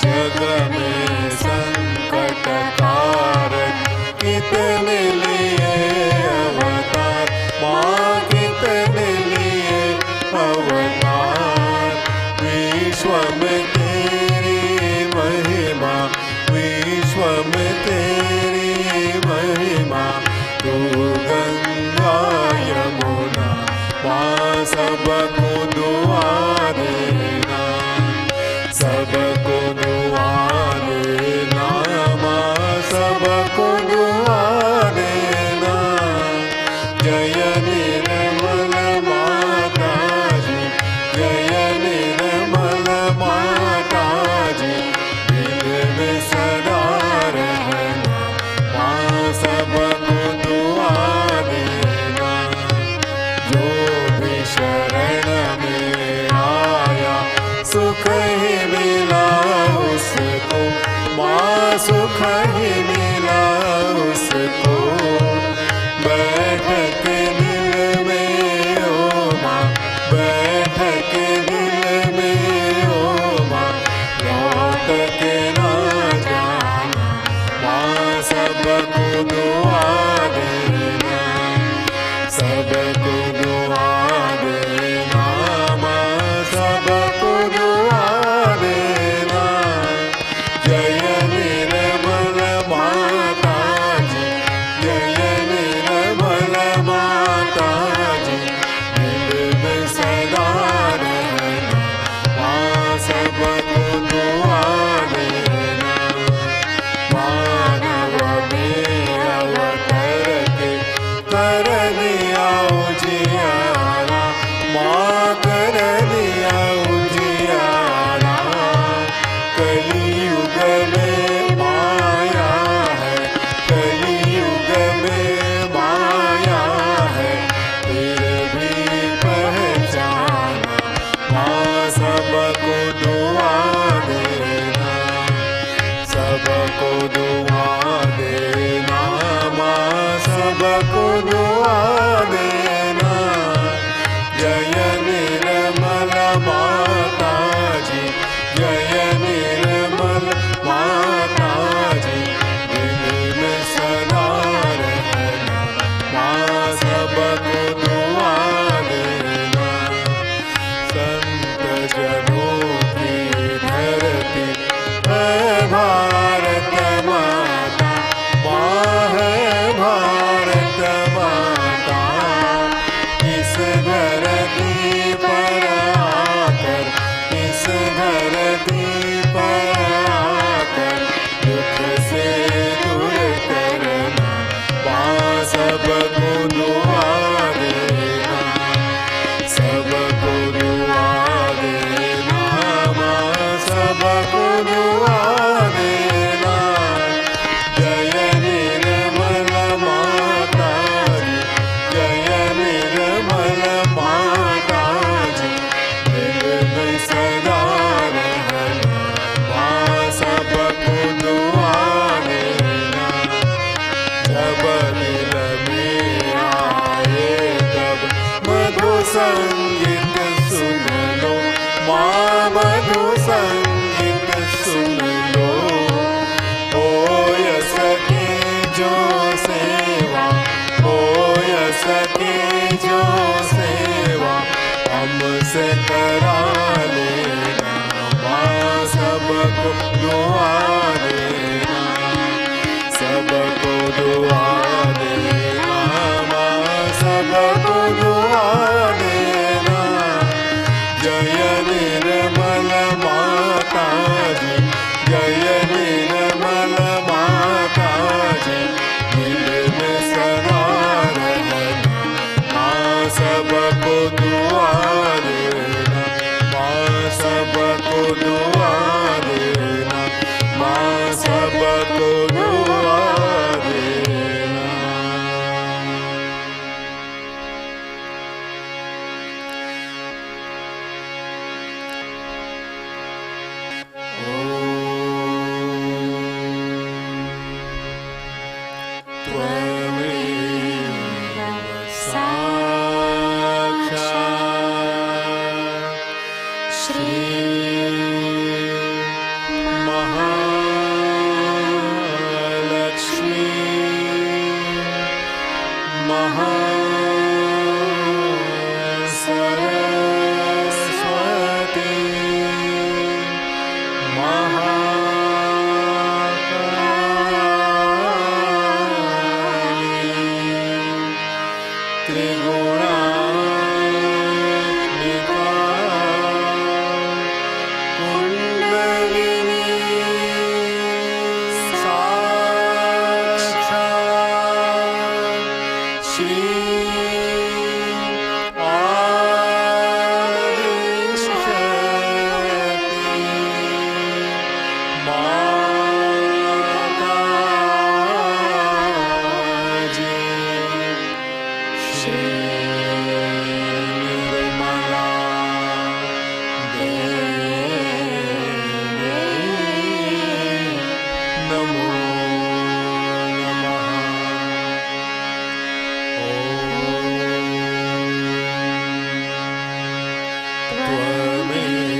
जग में संकट कारक कितने लिए अवतार माँ, कितने लिए अवतार। विश्व में तेरी महिमा, विश्व में तेरी महिमा। तू गंगा यमुना माँ, सबको दुआ देना, सबको दुआ देना माँ, सबको दुआ देना। जय निर्मल माता जी, जय निर्मल माता जी। दिल में सदा रहना माँ, सबको दुआ देना। जो भी शरण में आया सुख ही मिला उसको माँ, सुख ही मिला उसको। बैठ के दिल में ओ माँ, बैठ के दिल में ओ माँ। लौट के ना जाना माँ, सबको दुआ देना, सबको दुआ देना माँ, सबको दुआ देना। जय निर्मल माता जी, जय निर्मल माता जी। दिल में सदा रहना माँ, सबको दुआ देना। मानव में अवतर के कर दिया उजियारा माँ, कर दिया उजियारा। कलियुग में माया है, कलियुग में माया है। फिर भी पहचाना माँ, सबको दुआ देना, सबको दुआ देना सबको दुआ देना। जय निर्मल माता जी, जय निर्मल माता जी, दिल में सदा रहना माँ सबको दुआ देना। संत जनों की धरती है भारत माता, माँ है भारत माता। इस धरती पर आकर, इस धरती पर आकर दुख से दूर करना माँ सबको दुआ देना। सबको दुआ देना माँ सबको दुआ देना। जय निर्मल माता जी, जय निर्मल माता जी, दिल में सदा रहना माँ सबको दुआ देना। जब दिल में आए तब मधु संगीत सुन लो माँ, मधु संगीत सुन लो। हो सके जो सेवा, हो सके जो सेवा हमसे करा लेना माँ सबको दुआ देना। सबको दुआ देना माँ सबको दुआ देना। जय निर्मल माता जी, जय निर्मल माता जी, दिल में सदा रहना माँ सबको दुआ देना। माँ सबको दुआ देना, माँ सबको दुआ देना। त्वमेव साक्षात् श्री महालक्ष्मी महासरस्वती महाकाली त्रिगुणात्मिका कुंडलिनी साक्षात् श्री आदिशक्ति माताजी। श्री निर्मला देवी नमो नमः। त्वमेव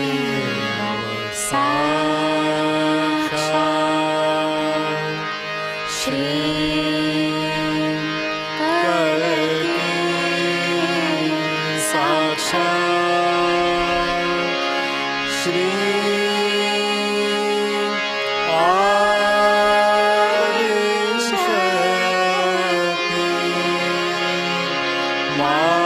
साक्षात् श्री साक्षात् श्री आदिशक्ति माताजी।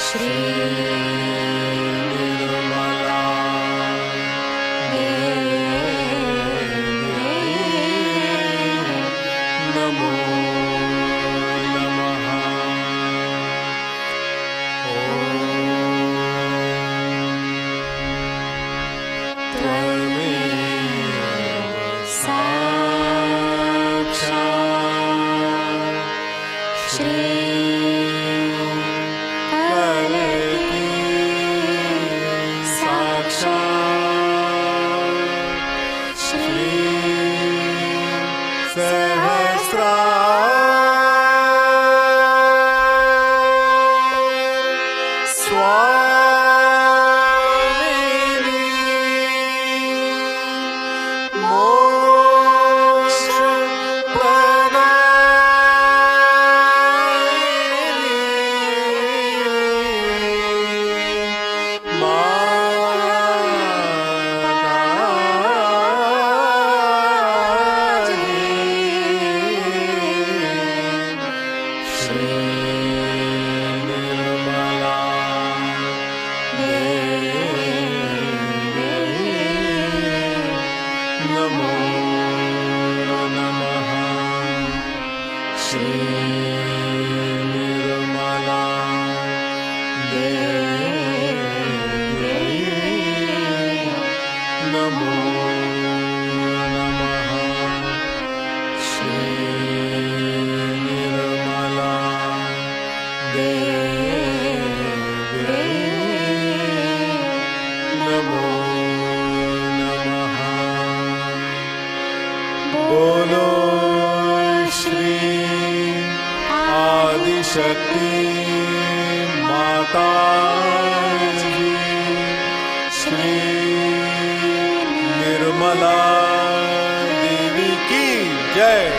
श्री निर्मला देवी नमो नमः। त्वमेव साक्षात् श्री साक्षात् बोलो श्री आदिशक्ति माता जी, श्री निर्मला देवी की जय।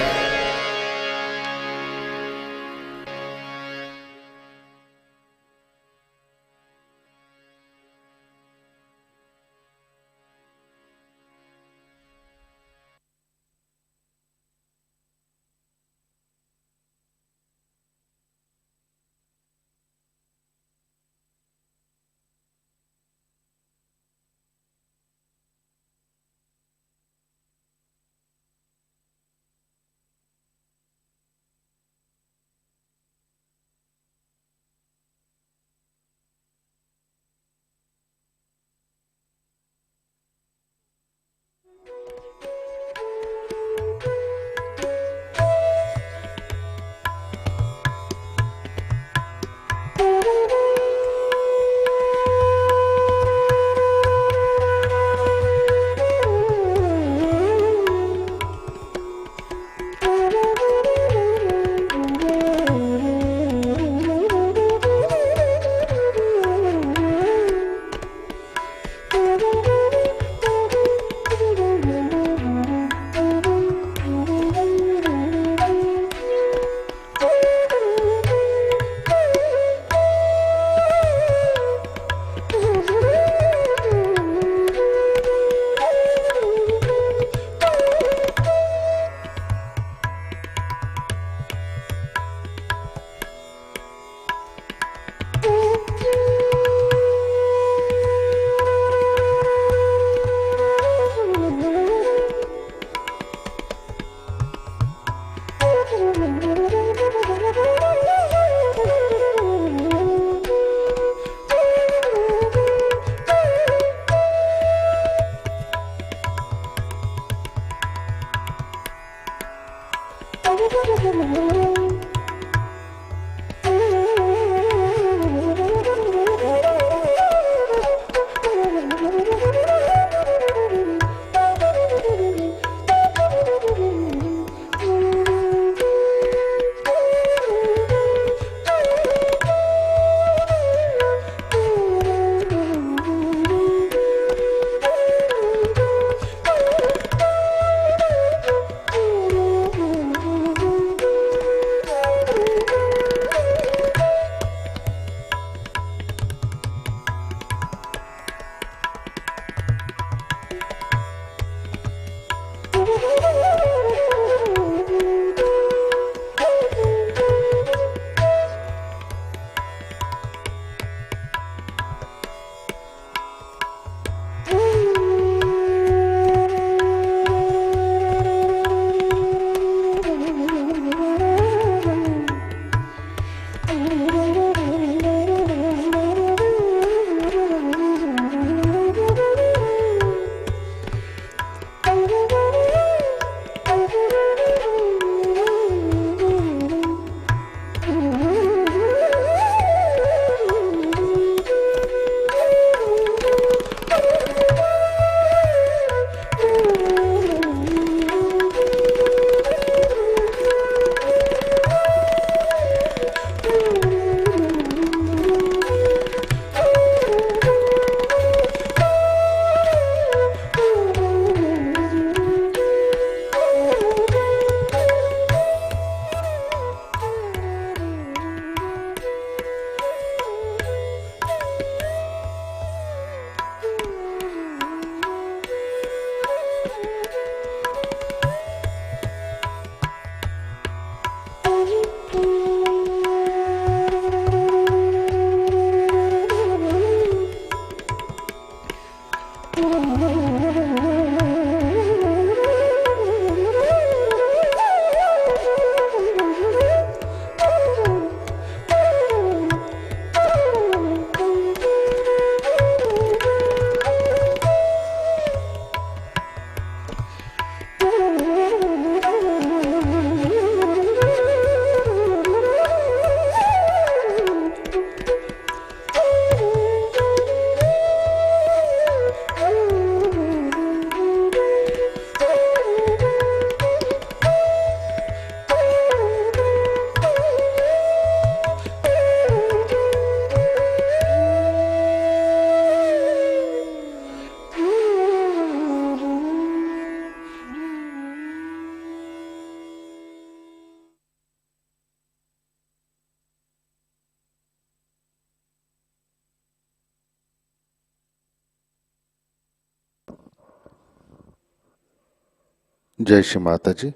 जय श्री माता जी।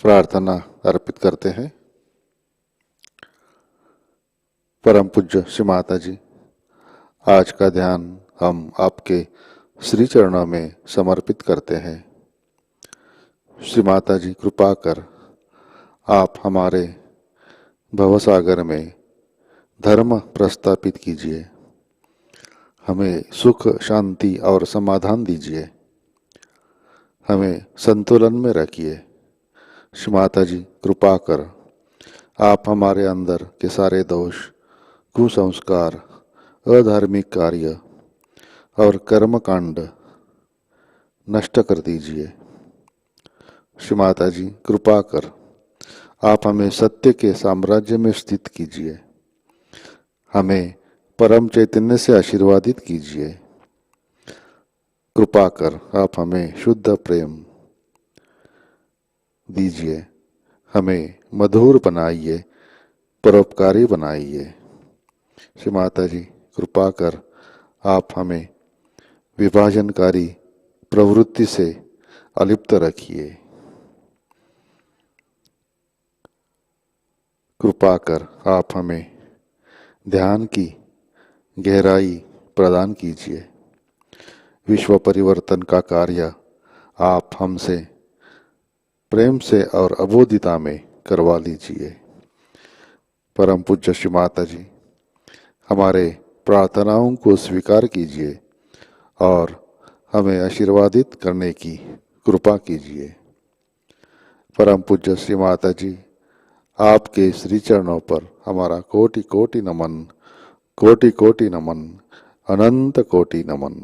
प्रार्थना अर्पित करते हैं। परम पूज्य श्री माता जी, आज का ध्यान हम आपके श्री चरणों में समर्पित करते हैं। श्री माता जी, कृपा कर आप हमारे भवसागर में धर्म प्रस्थापित कीजिए, हमें सुख, शांति और समाधान दीजिए, हमें संतुलन में रखिए। श्री माता जी, कृपा कर आप हमारे अंदर के सारे दोष, कुसंस्कार, अधार्मिक कार्य और कर्मकांड नष्ट कर दीजिए। श्री माता जी, कृपा कर आप हमें सत्य के साम्राज्य में स्थित कीजिए, हमें परम चैतन्य से आशीर्वादित कीजिए। कृपा कर आप हमें शुद्ध प्रेम दीजिए, हमें मधुर बनाइए, परोपकारी बनाइए। श्री माता जी, कृपा कर आप हमें विभाजनकारी प्रवृत्ति से अलिप्त रखिए। कृपा कर आप हमें ध्यान की गहराई प्रदान कीजिए। विश्व परिवर्तन का कार्य आप हमसे प्रेम से और अबोधिता में करवा लीजिए। परम पूज्य श्री माता जी, हमारे प्रार्थनाओं को स्वीकार कीजिए और हमें आशीर्वादित करने की कृपा कीजिए। परम पूज्य श्री माता जी, आपके श्री चरणों पर हमारा कोटि कोटि नमन, कोटि कोटि नमन, अनंत कोटि नमन।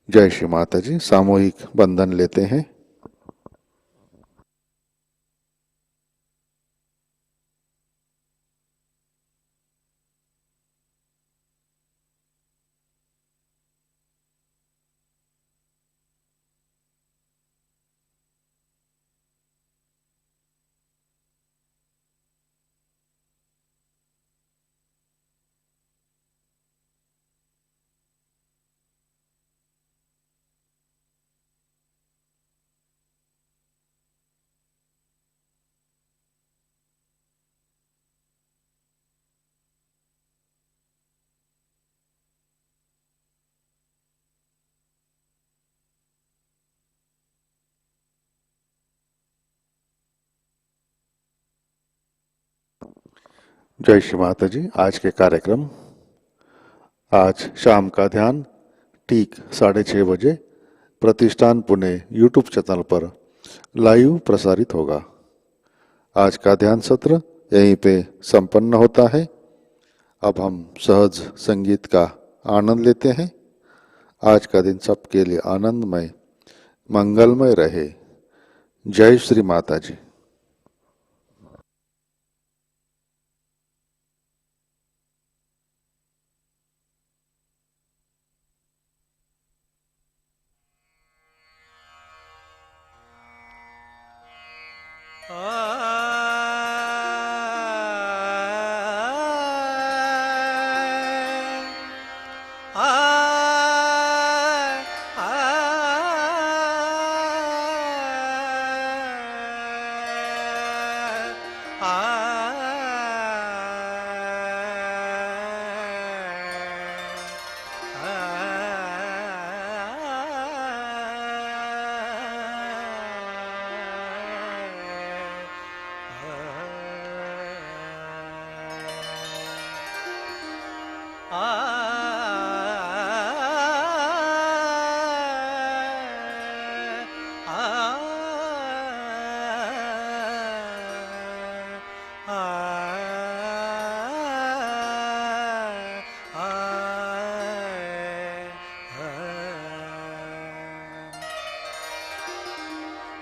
जय श्री माता जी। सामूहिक बंधन लेते हैं। जय श्री माता जी। आज शाम का ध्यान ठीक 6:30 बजे प्रतिष्ठान पुणे यूट्यूब चैनल पर लाइव प्रसारित होगा। आज का ध्यान सत्र यहीं पे संपन्न होता है। अब हम सहज संगीत का आनंद लेते हैं। आज का दिन सबके लिए आनंदमय, मंगलमय रहे। जय श्री माता जी।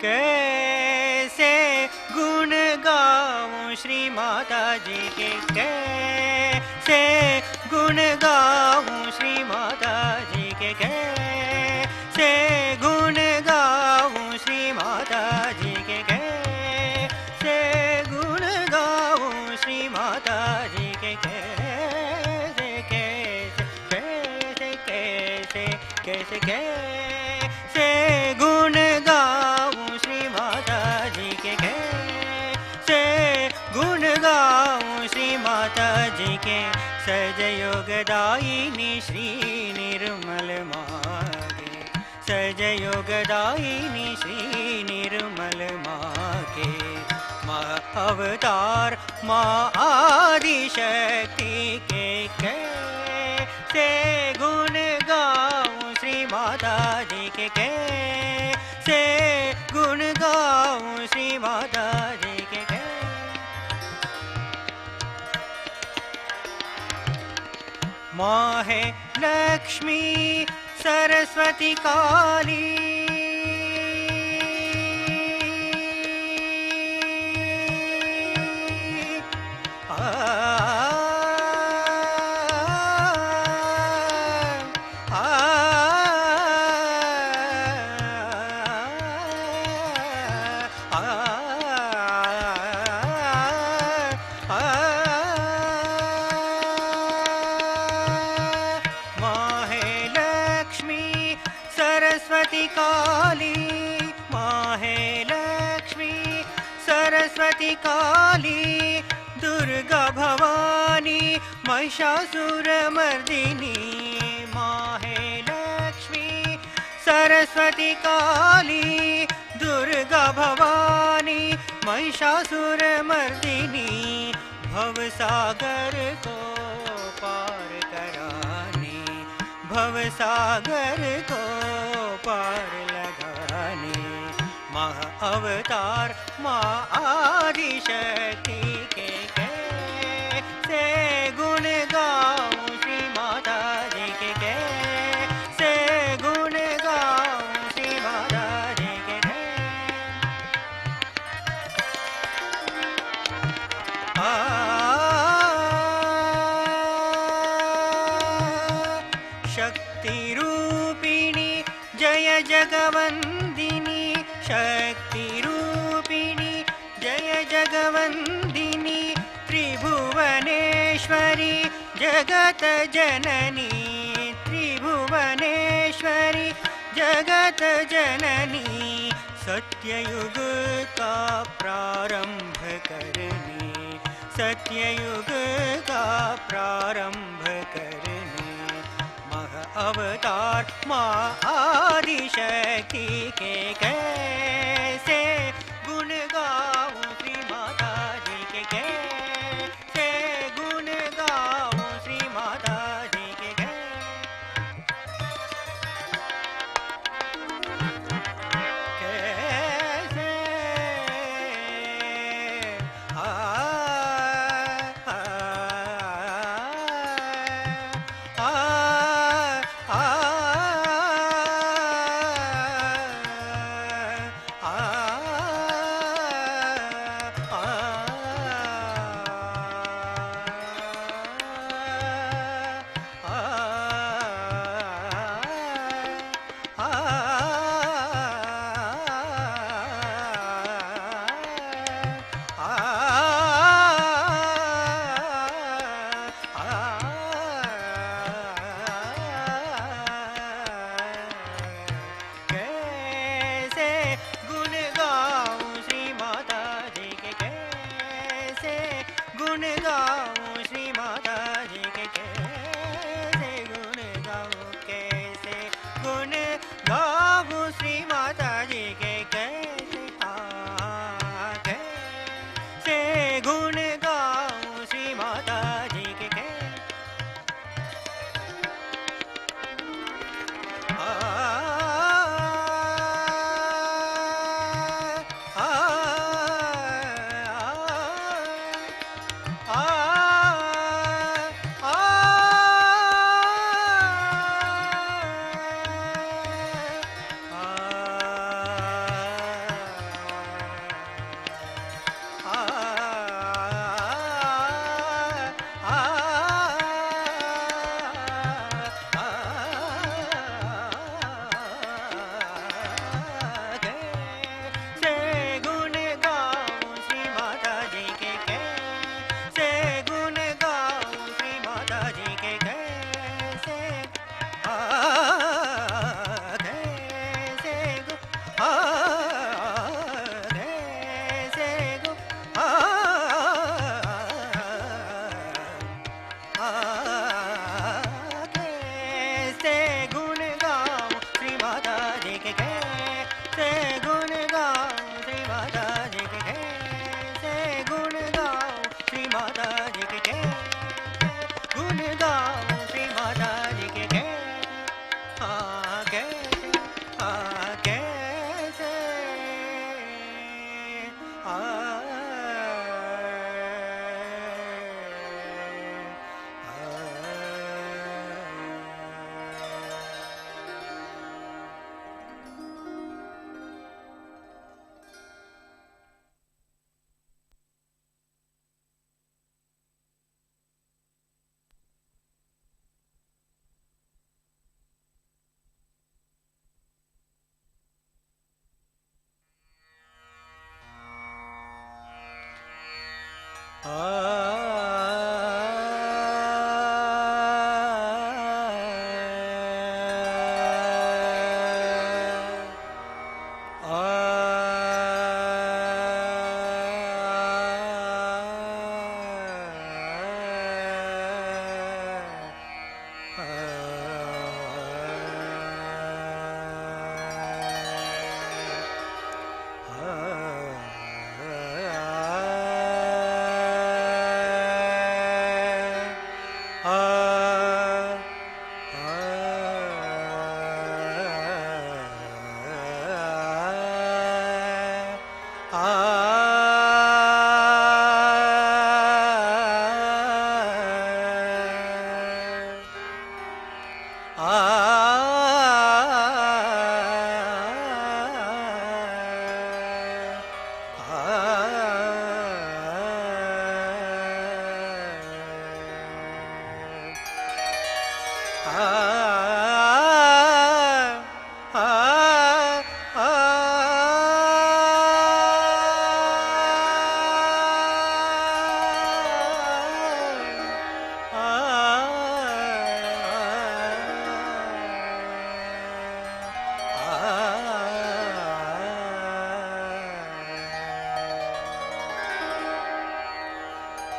कैसे गुण गाऊं श्री माता जी के, कैसे गुण गाऊं श्री माता जी के, कैसे गुण गाऊं श्री माता जी के, कैसे गुण गाऊं श्री माता जी के, कैसे कैसे कैसे कैसे गुण गाऊं श्री माता जी के, कैसे गुण गाऊं श्री माता जी के। सहज योगदायिनी श्री निर्मल मागे, सहज योगदायिनी श्री निर्मल मागे। माँ अवतार माँ आदिशक्ति के, कैसे गुण गाऊं श्री माता जी के, कैसे गुण गाऊं श्री माता जी के। माँ है लक्ष्मी सरस्वती काली, काली दुर्गा भवानी महिषासुरमर्दिनी। माँ है लक्ष्मी सरस्वती काली दुर्गा भवानी महिषासुरमर्दिनी। भवसागर को पार कराने, भवसागर को पार लगाने। माँ अवतार माँ आदिशक्ति के, कैसे गुण गाऊं श्री माता जी के, कैसे गुण गाऊं श्री माता जी के। शक्ति रूपिणी जय जगवंदिनी, शक्ति रूपिणी जय जगवंदिनी। त्रिभुवनेश्वरी जगत जननी, त्रिभुवनेश्वरी जगत जननी। सत्ययुग का प्रारंभ करने, सत्ययुग का प्रारंभ करने। मह अवतार माँ आदिशक्ति के, कैसे गुण गाऊं श्री माता जी के, कैसे गुण गाऊं श्री माता जी के। कैसे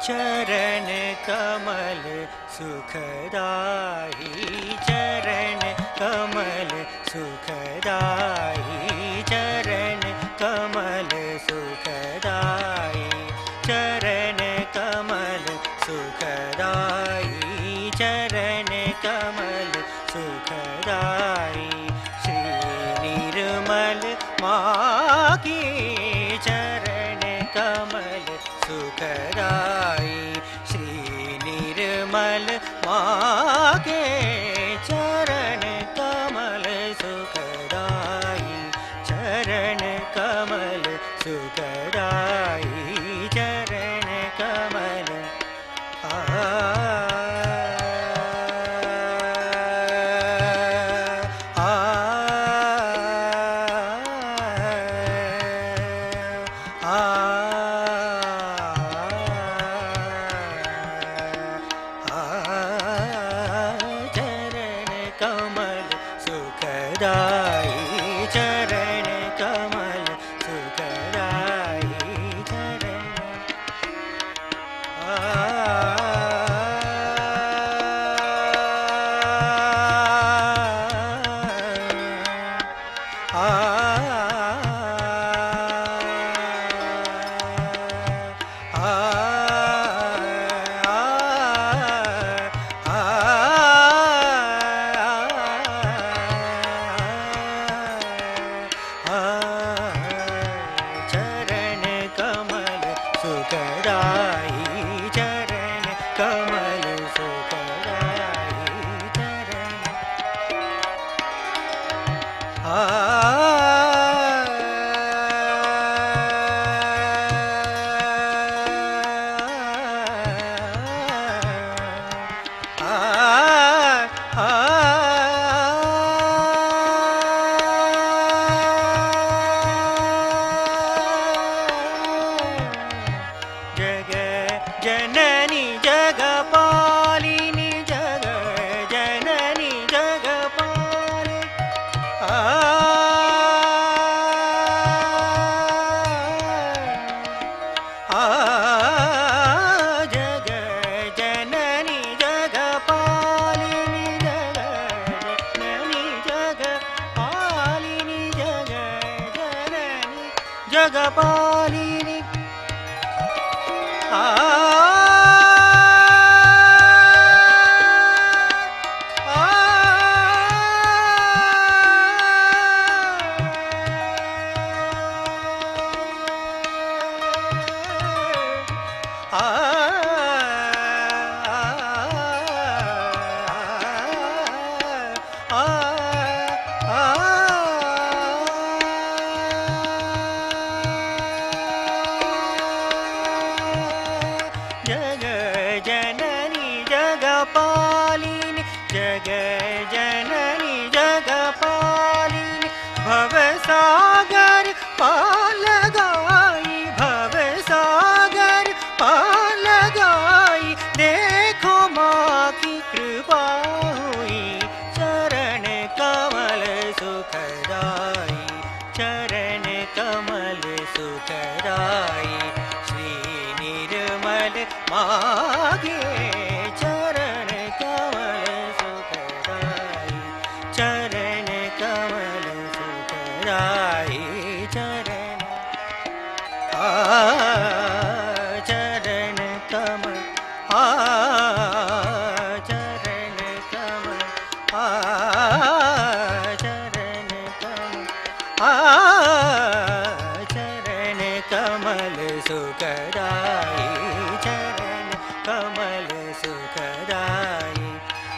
चरण कमल सुखदाई, चरण कमल सुखदाई, चरण कमल सुखदाई, चरण कमल सुखदाई, चरण कमल सुखदाई। श्री निर्मल माँ की चरण कमल सुखदाई, श्री निर्मल माँ के चरण कमल सुखदाई, चरण कमल सुखदाई, चरण कमल जगपालिनी भवसागर पाल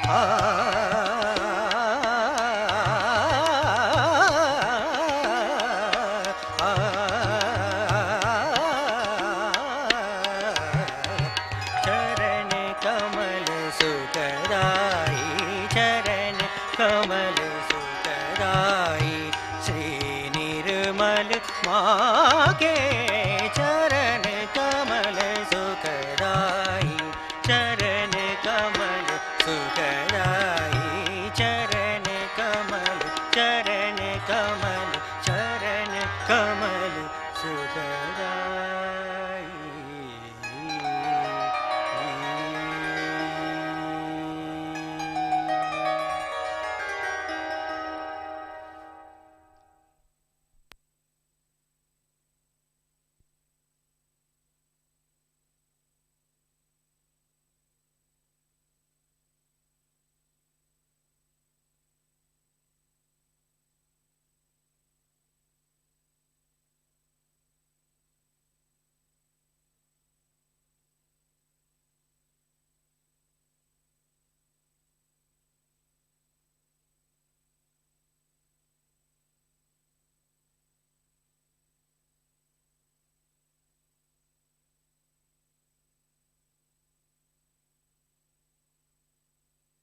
चरण कमल सुखदाई, चरण कमल सुखदाई, श्री निर्मल मागे चरण कमल सुखदाई, चरण कमल सुखदाई।